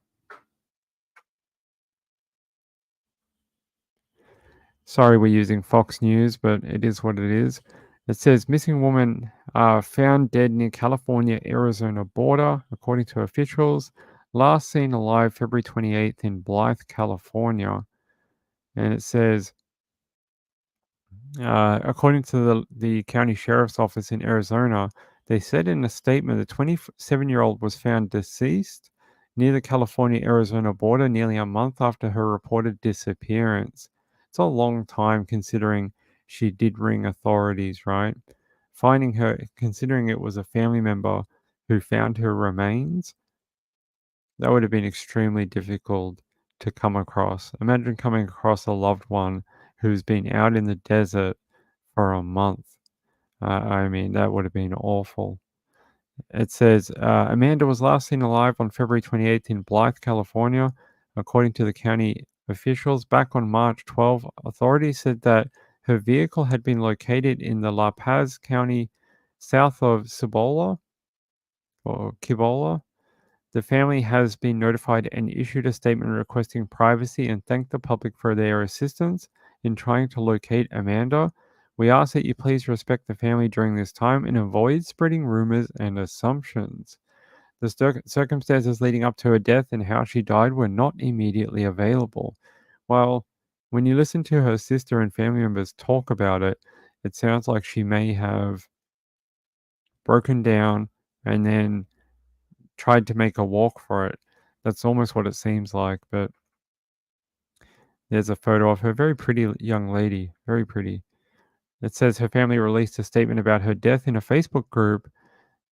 A: Sorry we're using Fox News, but it is what it is. It says missing woman found dead near California-Arizona border, according to officials. Last seen alive February 28th in Blythe, California. And it says, according to the county sheriff's office in Arizona, they said in a statement the 27-year-old was found deceased near the California-Arizona border nearly a month after her reported disappearance. It's a long time considering she did ring authorities, right? Finding her, considering it was a family member who found her remains, that would have been extremely difficult to come across. Imagine coming across a loved one who's been out in the desert for a month. I mean, that would have been awful. It says Amanda was last seen alive on February 28th in Blythe, California. According to the county officials, back on March 12, authorities said that her vehicle had been located in the La Paz County south of Cibola or Cibola. The family has been notified and issued a statement requesting privacy and thanked the public for their assistance in trying to locate Amanda. We ask that you please respect the family during this time and avoid spreading rumors and assumptions. The circumstances leading up to her death and how she died were not immediately available. Well, when you listen to her sister and family members talk about it, it sounds like she may have broken down and then tried to make a walk for it. That's almost what it seems like, but there's a photo of her. Very pretty young lady. Very pretty. It says her family released a statement about her death in a Facebook group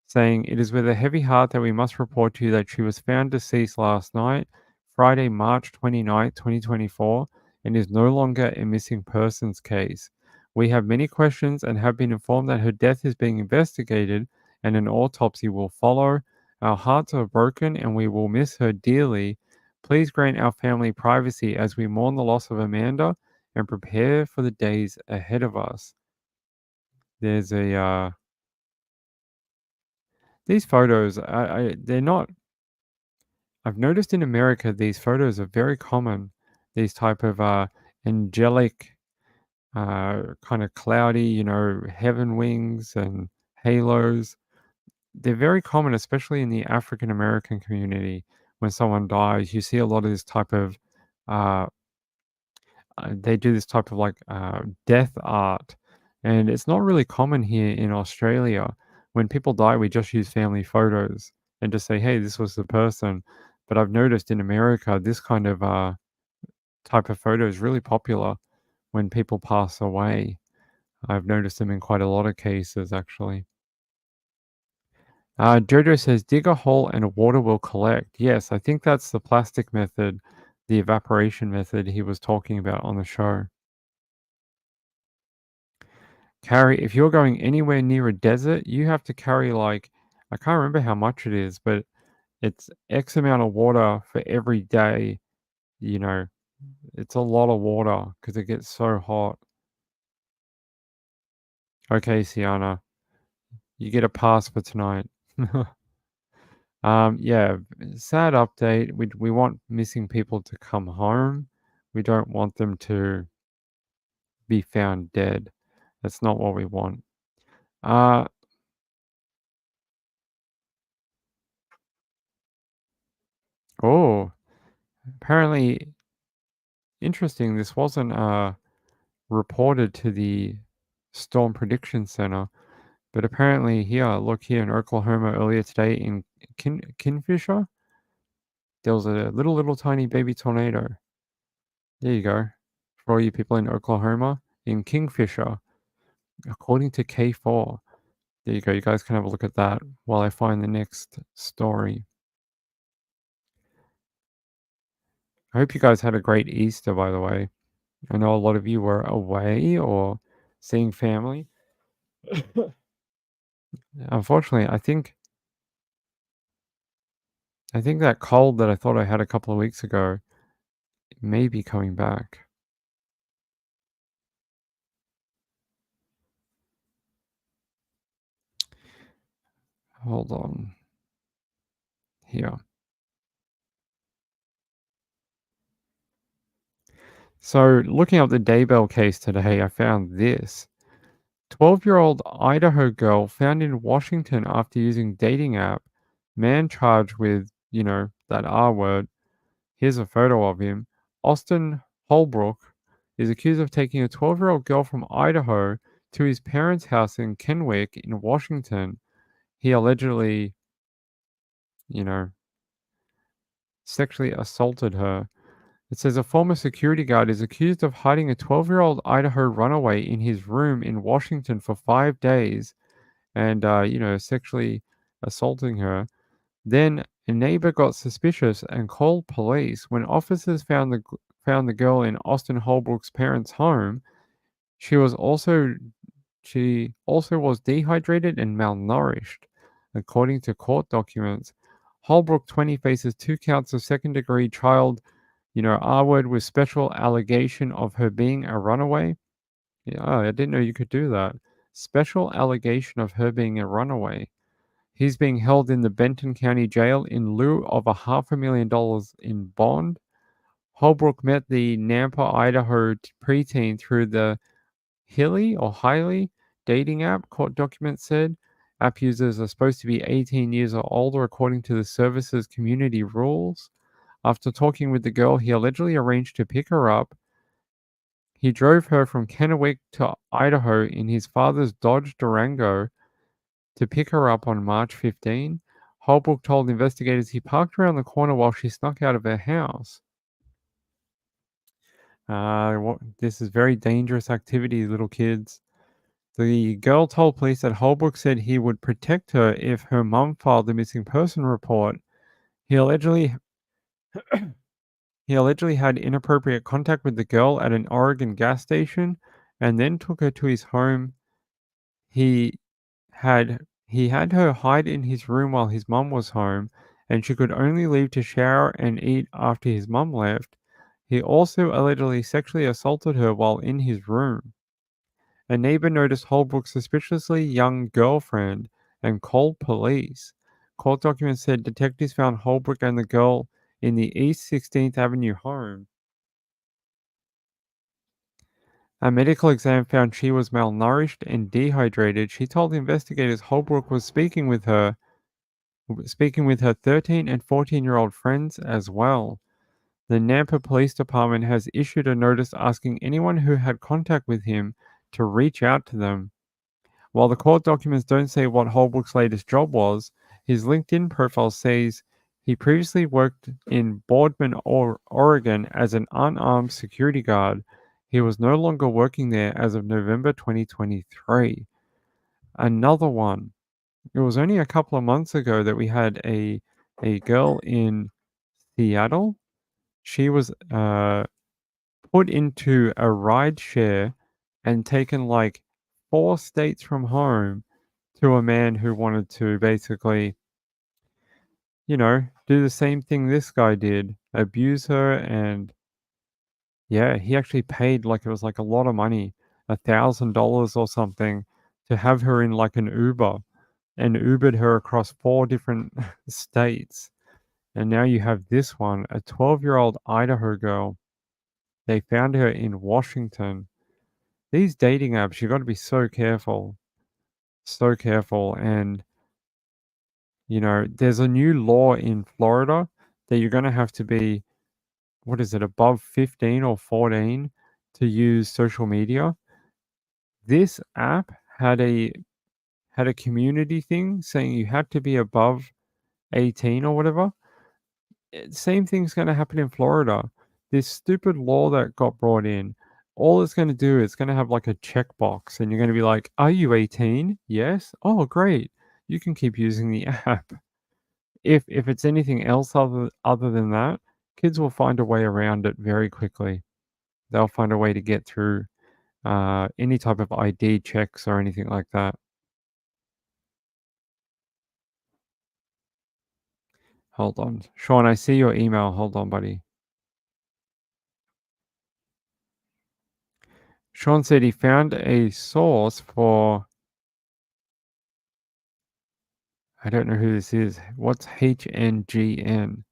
A: saying, "It is with a heavy heart that we must report to you that she was found deceased last night, Friday, March 29th, 2024, and is no longer a missing persons case. We have many questions and have been informed that her death is being investigated and an autopsy will follow. Our hearts are broken and we will miss her dearly. Please grant our family privacy as we mourn the loss of Amanda and prepare for the days ahead of us." There's these photos, they're not. I've noticed in America these photos are very common. These type of angelic, kind of cloudy, heaven wings and halos. They're very common, especially in the African American community. When someone dies, you see a lot of this type of. They do this type of like death art, and it's not really common here in Australia. When people die, we just use family photos and just say, "Hey, this was the person." But I've noticed in America, this kind of type of photo is really popular when people pass away. I've noticed them in quite a lot of cases, actually. Jojo says, dig a hole and water will collect. Yes, I think that's the plastic method, the evaporation method he was talking about on the show. Carry, if you're going anywhere near a desert, you have to carry like, I can't remember how much it is, but it's X amount of water for every day. You know, it's a lot of water because it gets so hot. Okay, Sienna, you get a pass for tonight. Yeah, sad update. We want missing people to come home. We don't want them to be found dead. That's not what we want. Oh, apparently interesting. This wasn't reported to the Storm Prediction Center, but apparently here, look here in Oklahoma earlier today in Kingfisher, there was a little tiny baby tornado. There you go. For all you people in Oklahoma, in Kingfisher, according to K4. There you go. You guys can have a look at that while I find the next story. I hope you guys had a great Easter, by the way. I know a lot of you were away or seeing family. Unfortunately, I think that cold that I thought I had a couple of weeks ago may be coming back. Hold on. Here. So, looking up the Daybell case today, I found this. 12-year-old Idaho girl found in Washington after using dating app. Man charged with, that R word. Here's a photo of him. Austin Holbrook is accused of taking a 12-year-old girl from Idaho to his parents' house in Kennewick in Washington. He allegedly, sexually assaulted her. It says a former security guard is accused of hiding a 12-year-old Idaho runaway in his room in Washington for 5 days and, sexually assaulting her. Then a neighbor got suspicious and called police. When officers found the girl in Austin Holbrook's parents' home, she also was dehydrated and malnourished, according to court documents. Holbrook 20 faces 2 counts of second-degree child, R word with special allegation of her being a runaway. Yeah, I didn't know you could do that. Special allegation of her being a runaway. He's being held in the Benton County Jail in lieu of $500,000 in bond. Holbrook met the Nampa, Idaho preteen through the Hilly dating app, court documents said. App users are supposed to be 18 years or older according to the service's community rules. After talking with the girl, he allegedly arranged to pick her up. He drove her from Kennewick to Idaho in his father's Dodge Durango to pick her up on March 15. Holbrook told investigators he parked around the corner while she snuck out of her house. This is very dangerous activity, little kids. The girl told police that Holbrook said he would protect her if her mum filed a missing person report. He allegedly had inappropriate contact with the girl at an Oregon gas station and then took her to his home. He had her hide in his room while his mum was home, and she could only leave to shower and eat after his mum left. He also allegedly sexually assaulted her while in his room. A neighbor noticed Holbrook's suspiciously young girlfriend and called police. Court documents said detectives found Holbrook and the girl in the East 16th Avenue home. A medical exam found she was malnourished and dehydrated. She told investigators Holbrook was speaking with her 13 and 14-year-old friends as well. The Nampa Police Department has issued a notice asking anyone who had contact with him to reach out to them. While the court documents don't say what Holbrook's latest job was, his LinkedIn profile says he previously worked in Boardman, Oregon as an unarmed security guard. He was no longer working there as of November 2023. Another one. It was only a couple of months ago that we had a girl in Seattle. She was put into a ride share and taken like 4 states from home to a man who wanted to basically, do the same thing this guy did, abuse her. And yeah, he actually paid like it was like a lot of money, $1,000 or something, to have her in like an Uber, and Ubered her across 4 different states. And now you have this one, a 12-year-old Idaho girl. They found her in Washington. These dating apps, you got to be so careful. So careful. And, there's a new law in Florida that you're going to have to be, what is it, above 15 or 14 to use social media. This app had a community thing saying you had to be above 18 or whatever. Same thing's going to happen in Florida. This stupid law that got brought in, all it's going to do is going to have like a checkbox, and you're going to be like, "Are you 18? Yes. Oh, great. You can keep using the app." If it's anything else other than that, kids will find a way around it very quickly. They'll find a way to get through any type of ID checks or anything like that. Hold on. Sean, I see your email. Hold on, buddy. Sean said he found a source for, I don't know who this is. What's HNGN?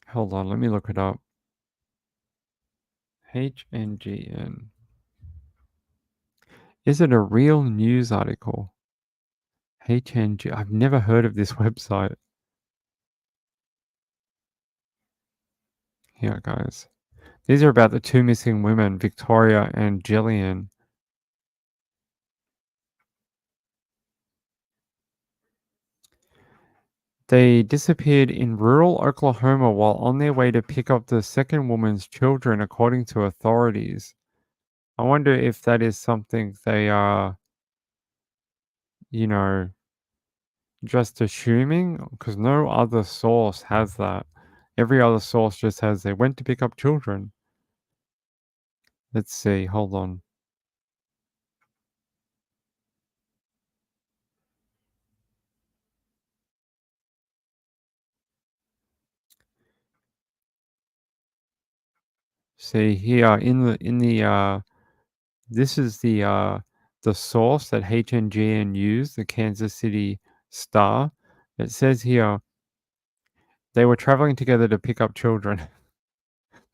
A: Hold on, let me look it up. HNGN. Is it a real news article? HNG. I've never heard of this website. Here, guys. These are about the 2 missing women, Victoria and Jillian. They disappeared in rural Oklahoma while on their way to pick up the second woman's children, according to authorities. I wonder if that is something they are, just assuming, because no other source has that. Every other source just has they went to pick up children. Let's see, hold on. See here this is the source that HNGN used, the Kansas City Star. It says here they were traveling together to pick up children.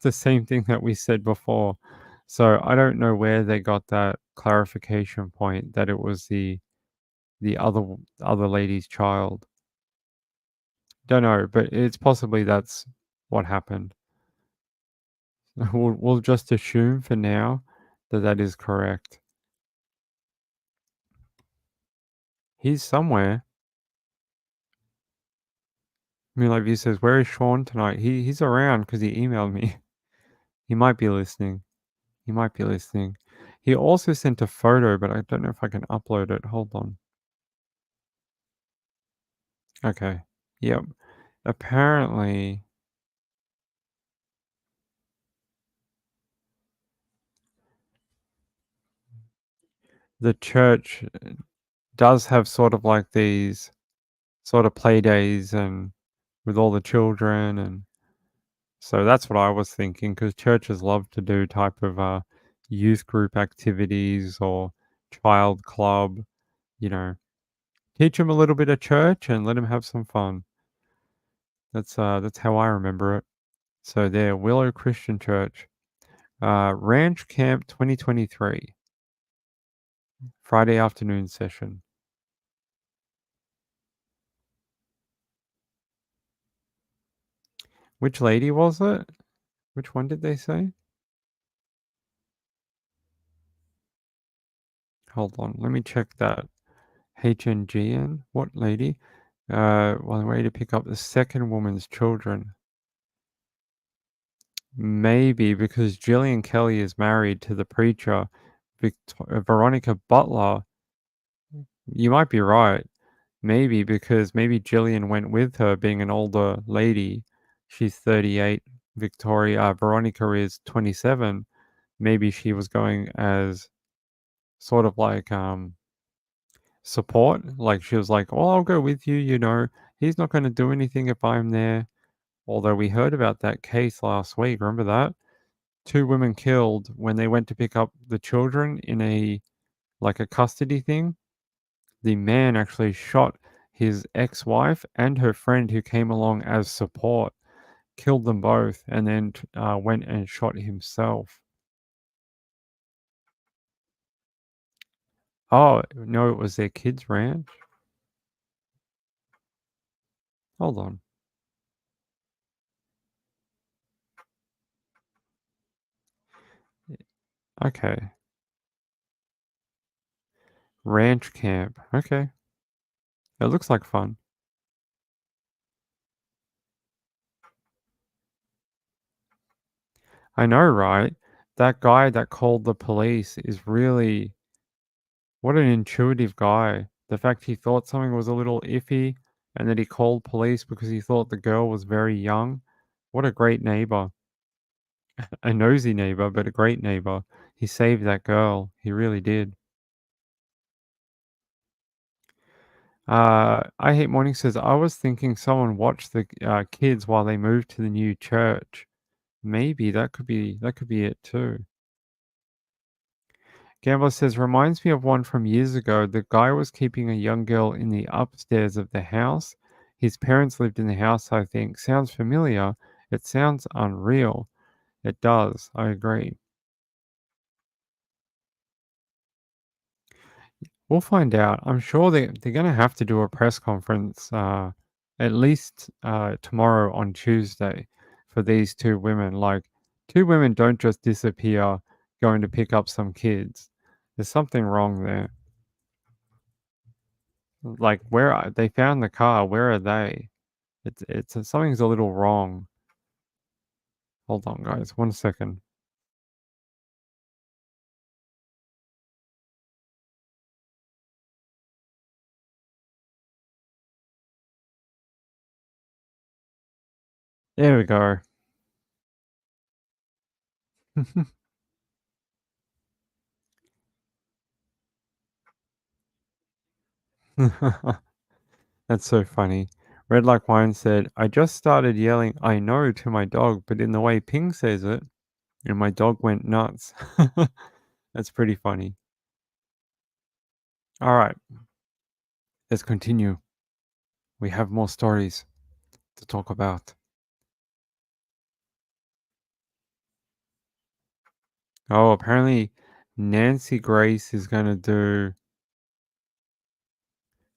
A: The same thing that we said before. So I don't know where they got that clarification point that it was the other lady's child. Don't know, but it's possibly that's what happened. We'll just assume for now that that is correct. He's somewhere. Mila View says, "Where is Sean tonight?" He's around because he emailed me. He might be listening. He might be listening. He also sent a photo, but I don't know if I can upload it. Hold on. Okay. Yep. Apparently, the church does have sort of like these sort of play days and with all the children, and so that's what I was thinking, because churches love to do type of youth group activities or child club, teach them a little bit of church and let them have some fun. That's how I remember it. So there, Willow Christian Church, Ranch Camp 2023, Friday afternoon session. Which lady was it? Which one did they say? Hold on, let me check that. HNGN? What lady? On the way to pick up the second woman's children. Maybe because Jillian Kelly is married to the preacher, Veronica Butler, You might be right. Maybe because maybe Jillian went with her being an older lady. She's 38. Veronica is 27. Maybe she was going as sort of like support. Like she was like, "Oh, I'll go with you, you know. He's not going to do anything if I'm there." Although we heard about that case last week, remember that? 2 women killed when they went to pick up the children in a custody thing. The man actually shot his ex-wife and her friend who came along as support, killed them both, and then went and shot himself. Oh, no, it was their kids' ranch. Hold on. Okay. Ranch camp. Okay. It looks like fun. I know, right? That guy that called the police is really what an intuitive guy. The fact he thought something was a little iffy and that he called police because he thought the girl was very young. What a great neighbor. A nosy neighbor, but a great neighbor. He saved that girl. He really did. I Hate Morning says, I was thinking someone watched the kids while they moved to the new church. Maybe that could be it too. Gambler says, reminds me of one from years ago. The guy was keeping a young girl in the upstairs of the house. His parents lived in the house, I think. Sounds familiar. It sounds unreal. It does. I agree. We'll find out. I'm sure they're going to have to do a press conference at least tomorrow on Tuesday for these 2 women. Like, 2 women don't just disappear going to pick up some kids. There's something wrong there. Like, they found the car? Where are they? It's something's a little wrong. Hold on, guys. 1 second. There we go. That's so funny. Red Like Wine said, I just started yelling, I know to my dog, but in the way Ping says it, and my dog went nuts. That's pretty funny. All right. Let's continue. We have more stories to talk about. Oh, apparently Nancy Grace is going to do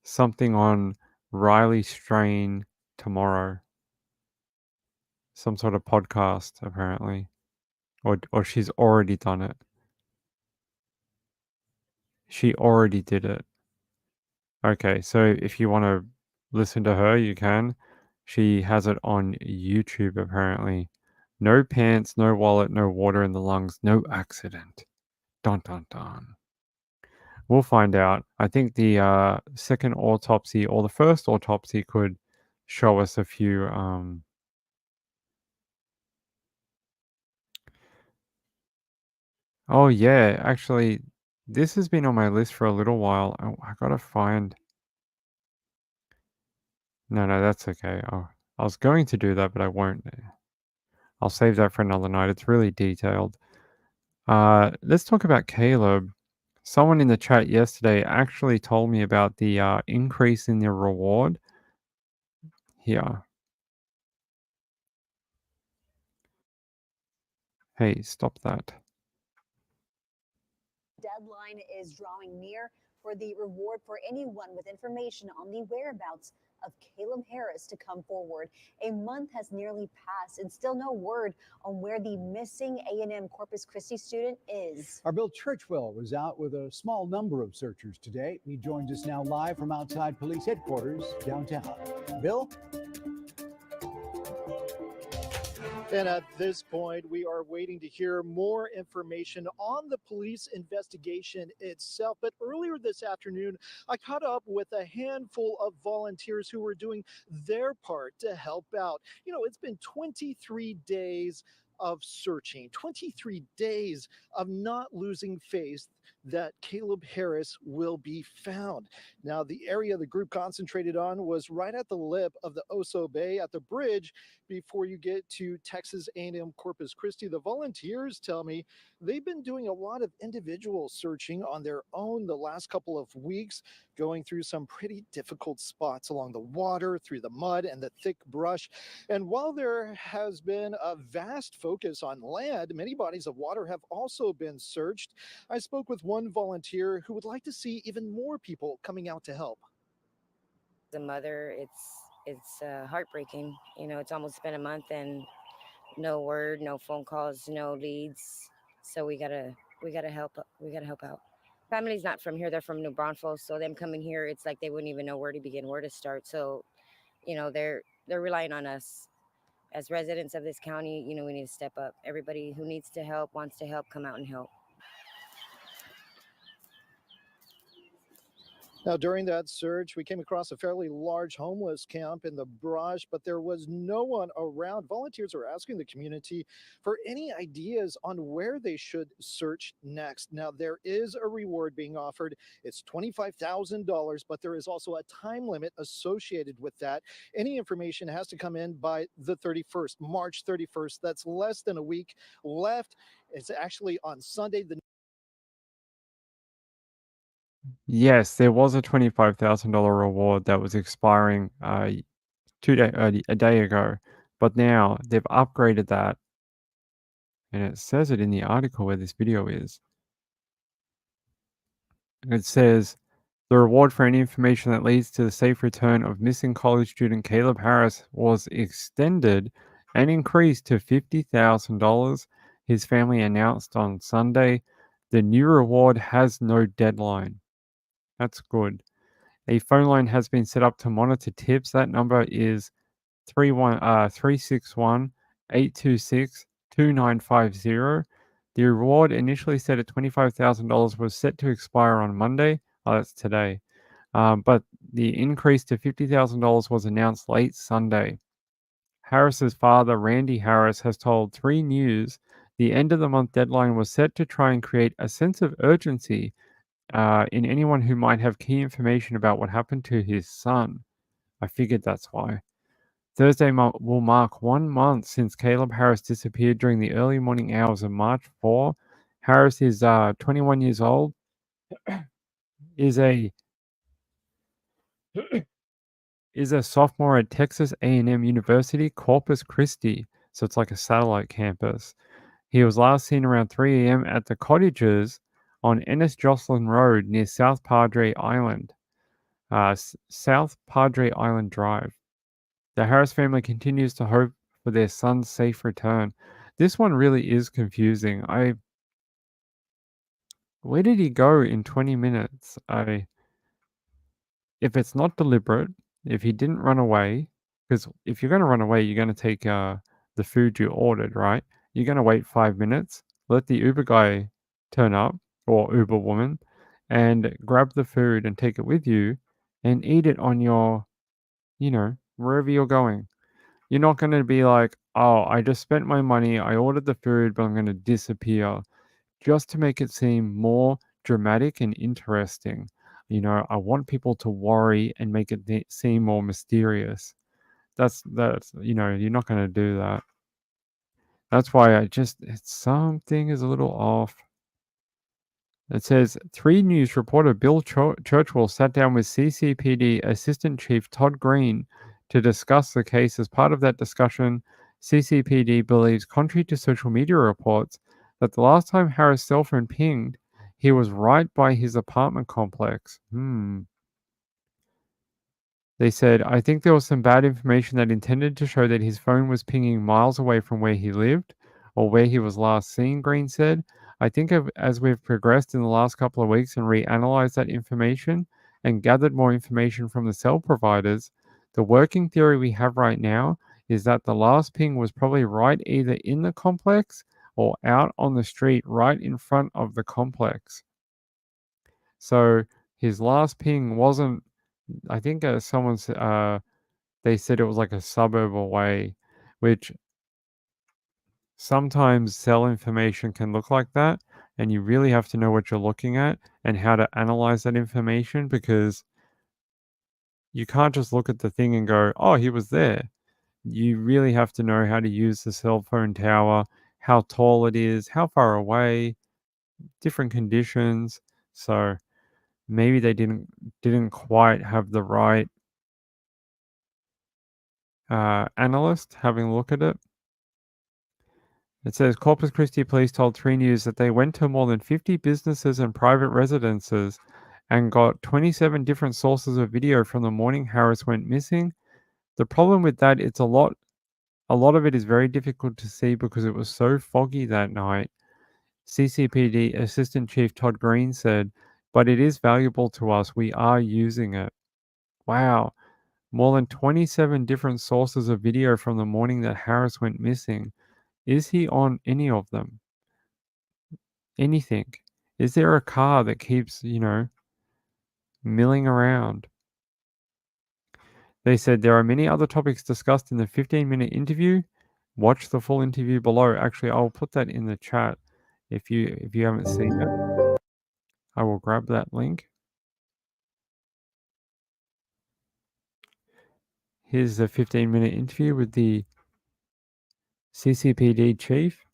A: something on Riley Strain tomorrow. Some sort of podcast, apparently. Or she's already done it. She already did it. Okay, so if you want to listen to her, you can. She has it on YouTube, apparently. No pants, no wallet, no water in the lungs, no accident. Dun dun dun. We'll find out. I think the second autopsy or the first autopsy could show us a few. Oh yeah, actually, this has been on my list for a little while. I gotta find. No, that's okay. I was going to do that, but I won't. I'll save that for another night. It's really detailed. Let's talk about Caleb. Someone in the chat yesterday actually told me about the increase in the reward. Here. Hey, stop that.
K: Deadline is drawing near for the reward for anyone with information on the whereabouts of Caleb Harris to come forward. A month has nearly passed and still no word on where the missing A&M Corpus Christi student is.
L: Our Bill Churchwell was out with a small number of searchers today. He joins us now live from outside police headquarters downtown. Bill?
M: And at this point, we are waiting to hear more information on the police investigation itself. But earlier this afternoon, I caught up with a handful of volunteers who were doing their part to help out. You know, it's been 23 days of searching, 23 days of not losing faith that Caleb Harris will be found. Now, the area the group concentrated on was right at the lip of the Oso Bay at the bridge before you get to Texas A&M Corpus Christi. The volunteers tell me they've been doing a lot of individual searching on their own the last couple of weeks, going through some pretty difficult spots along the water, through the mud and the thick brush. And while there has been a vast focus on land, many bodies of water have also been searched. I spoke with one volunteer who would like to see even more people coming out to help.
N: As a mother, it's heartbreaking. You know, it's almost been a month and no word, no phone calls, no leads. So we gotta help. We gotta help out. Family's not from here; they're from New Braunfels. So them coming here, it's like they wouldn't even know where to begin, where to start. So, you know, they're relying on us as residents of this county. You know, we need to step up. Everybody who needs to help, wants to help, come out and help.
M: Now, during that search, we came across a fairly large homeless camp in the brush, but there was no one around. Volunteers are asking the community for any ideas on where they should search next. Now, there is a reward being offered. It's $25,000, but there is also a time limit associated with that. Any information has to come in by the 31st, March 31st. That's less than a week left. It's actually on Sunday, the
A: Yes, there was a $25,000 reward that was expiring a day ago, but now they've upgraded that, and it says it in the article where this video is. It says the reward for any information that leads to the safe return of missing college student Caleb Harris was extended and increased to $50,000. His family announced on Sunday. The new reward has no deadline. That's good. A phone line has been set up to monitor tips. That number is 361 826 2950. The reward, initially set at $25,000, was set to expire on Monday. Oh, that's today. But the increase to $50,000 was announced late Sunday. Harris's father, Randy Harris, has told 3 News the end of the month deadline was set to try and create a sense of urgency in anyone who might have key information about what happened to his son. I figured that's why. Thursday will mark 1 month since Caleb Harris disappeared during the early morning hours of March 4. Harris is 21 years old, is a sophomore at Texas A&M University, Corpus Christi, so it's like a satellite campus. He was last seen around 3 a.m. at the cottages on Ennis Jocelyn Road near South Padre Island, South Padre Island Drive. The Harris family continues to hope for their son's safe return. This one really is confusing. Where did he go in 20 minutes? If it's not deliberate, if he didn't run away, because if you're going to run away, you're going to take the food you ordered, right? You're going to wait 5 minutes, let the Uber guy turn up, or Uber woman, and grab the food and take it with you and eat it on your, wherever you're going. You're not going to be like, oh, I just spent my money, I ordered the food, but I'm going to disappear, just to make it seem more dramatic and interesting. I want people to worry and make it seem more mysterious. That's you're not going to do that. That's why something is a little off. It says 3 News reporter Bill Churchwell sat down with CCPD Assistant Chief Todd Green to discuss the case. As part of that discussion, CCPD believes, contrary to social media reports, that the last time Harris' cell phone pinged, he was right by his apartment complex. They said, I think there was some bad information that intended to show that his phone was pinging miles away from where he lived or where he was last seen, Green said. I think as we've progressed in the last couple of weeks and reanalyzed that information and gathered more information from the cell providers, the working theory we have right now is that the last ping was probably right either in the complex or out on the street right in front of the complex. So his last ping wasn't, I think they said it was like a suburb away, which sometimes cell information can look like that. And you really have to know what you're looking at and how to analyze that information, because you can't just look at the thing and go, oh, he was there. You really have to know how to use the cell phone tower, how tall it is, how far away, different conditions. So maybe they didn't quite have the right analyst having a look at it. It says Corpus Christi police told 3 News that they went to more than 50 businesses and private residences and got 27 different sources of video from the morning Harris went missing. The problem with that, it's a lot of it is very difficult to see because it was so foggy that night. CCPD Assistant Chief Todd Green said, but it is valuable to us. We are using it. Wow. More than 27 different sources of video from the morning that Harris went missing. Is he on any of them? Anything? Is there a car that keeps, milling around? They said there are many other topics discussed in the 15-minute interview. Watch the full interview below. Actually, I'll put that in the chat if you haven't seen it. I will grab that link. Here's the 15-minute interview with the CCPD chief.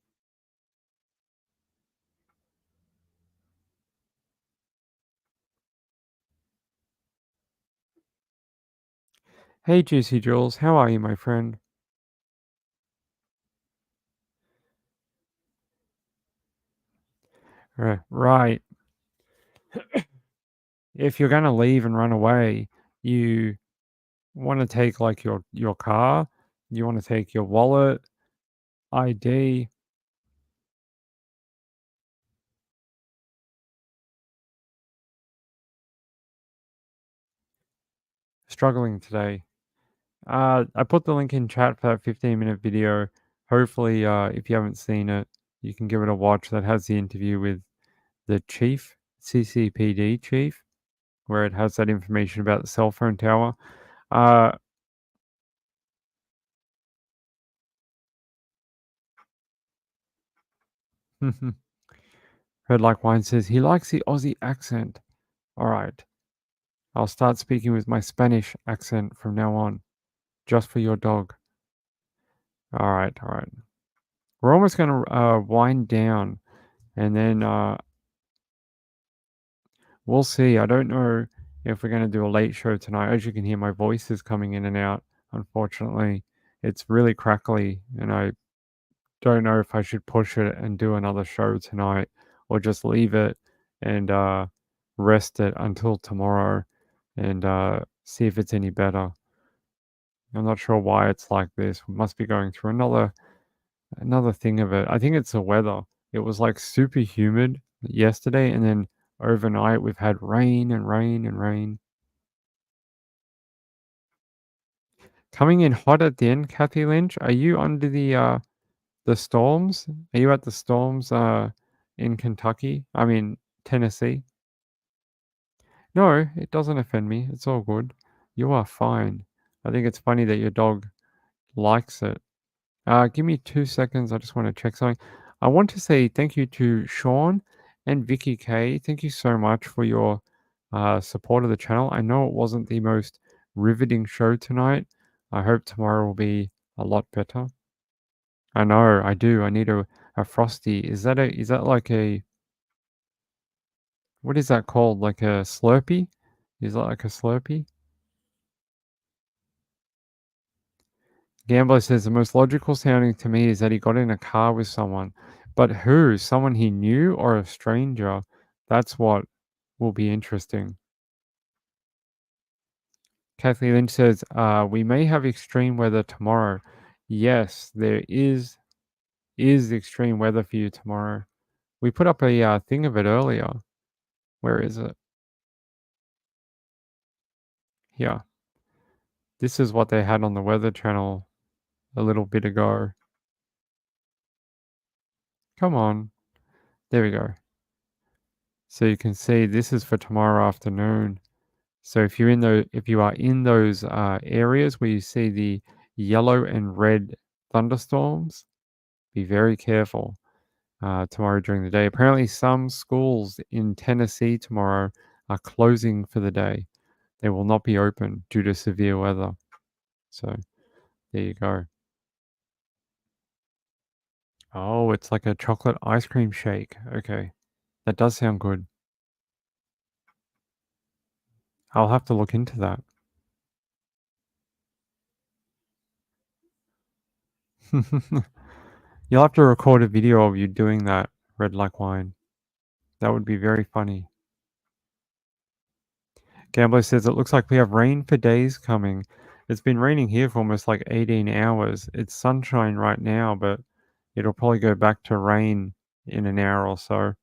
A: Hey, Juicy Jules, how are you, my friend? Right. If you're going to leave and run away, you want to take like your car, you want to take your wallet, ID. Struggling today. I put the link in chat for that 15-minute video. Hopefully, if you haven't seen it, you can give it a watch. That has the interview with the chief, CCPD chief, where it has that information about the cell phone tower. Heard Like Wine says he likes the Aussie accent. All right. I'll start speaking with my Spanish accent from now on, just for your dog. All right. We're almost going to wind down, and then we'll see. I don't know if we're going to do a late show tonight. As you can hear, my voice is coming in and out, unfortunately. It's really crackly, and I don't know if I should push it and do another show tonight or just leave it and rest it until tomorrow and see if it's any better. I'm not sure why it's like this. We must be going through another thing of it. I think it's the weather. It was like super humid yesterday, and then overnight we've had rain and rain and rain. Coming in hot at the end, Kathy Lynch. Are you under the storms? Are you at the storms in Kentucky? I mean Tennessee? No, it doesn't offend me. It's all good. You are fine. I think it's funny that your dog likes it. Give me 2 seconds. I just want to check something. I want to say thank you to Sean and Vicky K. Thank you so much for your support of the channel. I know it wasn't the most riveting show tonight. I hope tomorrow will be a lot better. I know, I do. I need a Frosty. Is that like a, what is that called? Like a Slurpee? Is that like a Slurpee? Gambler says the most logical sounding to me is that he got in a car with someone. But who? Someone he knew or a stranger? That's what will be interesting. Kathy Lynch says, we may have extreme weather tomorrow. Yes, there is extreme weather for you tomorrow. We put up a thing of it earlier. Where is it? Here. This is what they had on the Weather Channel a little bit ago. Come on. There we go. So you can see this is for tomorrow afternoon. So if you are in those areas where you see the yellow and red thunderstorms, be very careful tomorrow during the day. Apparently, some schools in Tennessee tomorrow are closing for the day. They will not be open due to severe weather. So there you go. Oh, it's like a chocolate ice cream shake. Okay, that does sound good. I'll have to look into that. You'll have to record a video of you doing that, Red Like Wine. That would be very funny. Gambler says, it looks like we have rain for days coming. It's been raining here for almost like 18 hours. It's sunshine right now, but it'll probably go back to rain in an hour or so.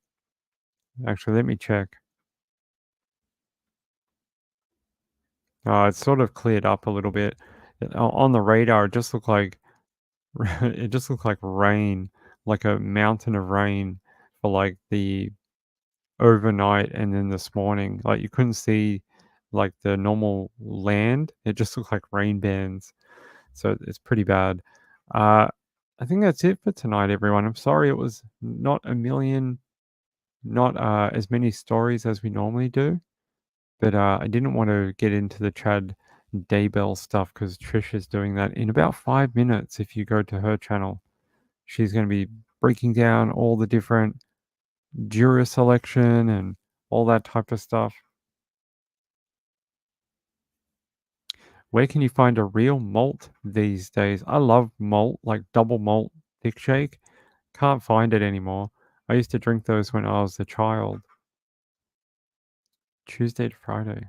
A: Actually, let me check. It's sort of cleared up a little bit. On the radar, it just looked like rain, like a mountain of rain for like the overnight and then this morning. Like you couldn't see like the normal land. It just looked like rain bands. So it's pretty bad. I think that's it for tonight, everyone. I'm sorry it was not as many stories as we normally do. But I didn't want to get into the Chad Daybell stuff because Trish is doing that in about 5 minutes. If you go to her channel, she's going to be breaking down all the different juror selection and all that type of stuff. Where can you find a real malt these days? I love malt, like double malt thick shake. Can't find it anymore. I used to drink those when I was a child. Tuesday to Friday.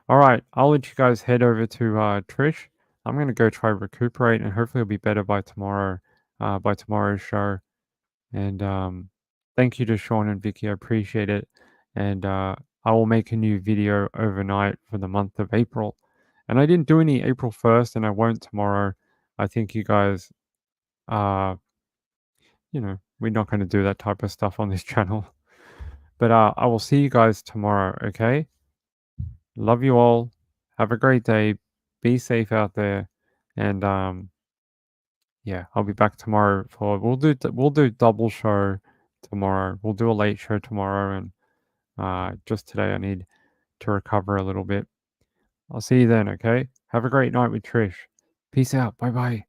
A: All right, I'll let you guys head over to Trish. I'm going to go try recuperate and hopefully it'll be better by tomorrow, by tomorrow's show. And thank you to Sean and Vicky. I appreciate it. And I will make a new video overnight for the month of April. And I didn't do any April 1st and I won't tomorrow. I think you guys, we're not going to do that type of stuff on this channel. But I will see you guys tomorrow, okay? Love you all. Have a great day. Be safe out there. And I'll be back tomorrow for we'll do double show tomorrow. We'll do a late show tomorrow and just today I need to recover a little bit. I'll see you then, okay? Have a great night with Trish. Peace out. Bye-bye.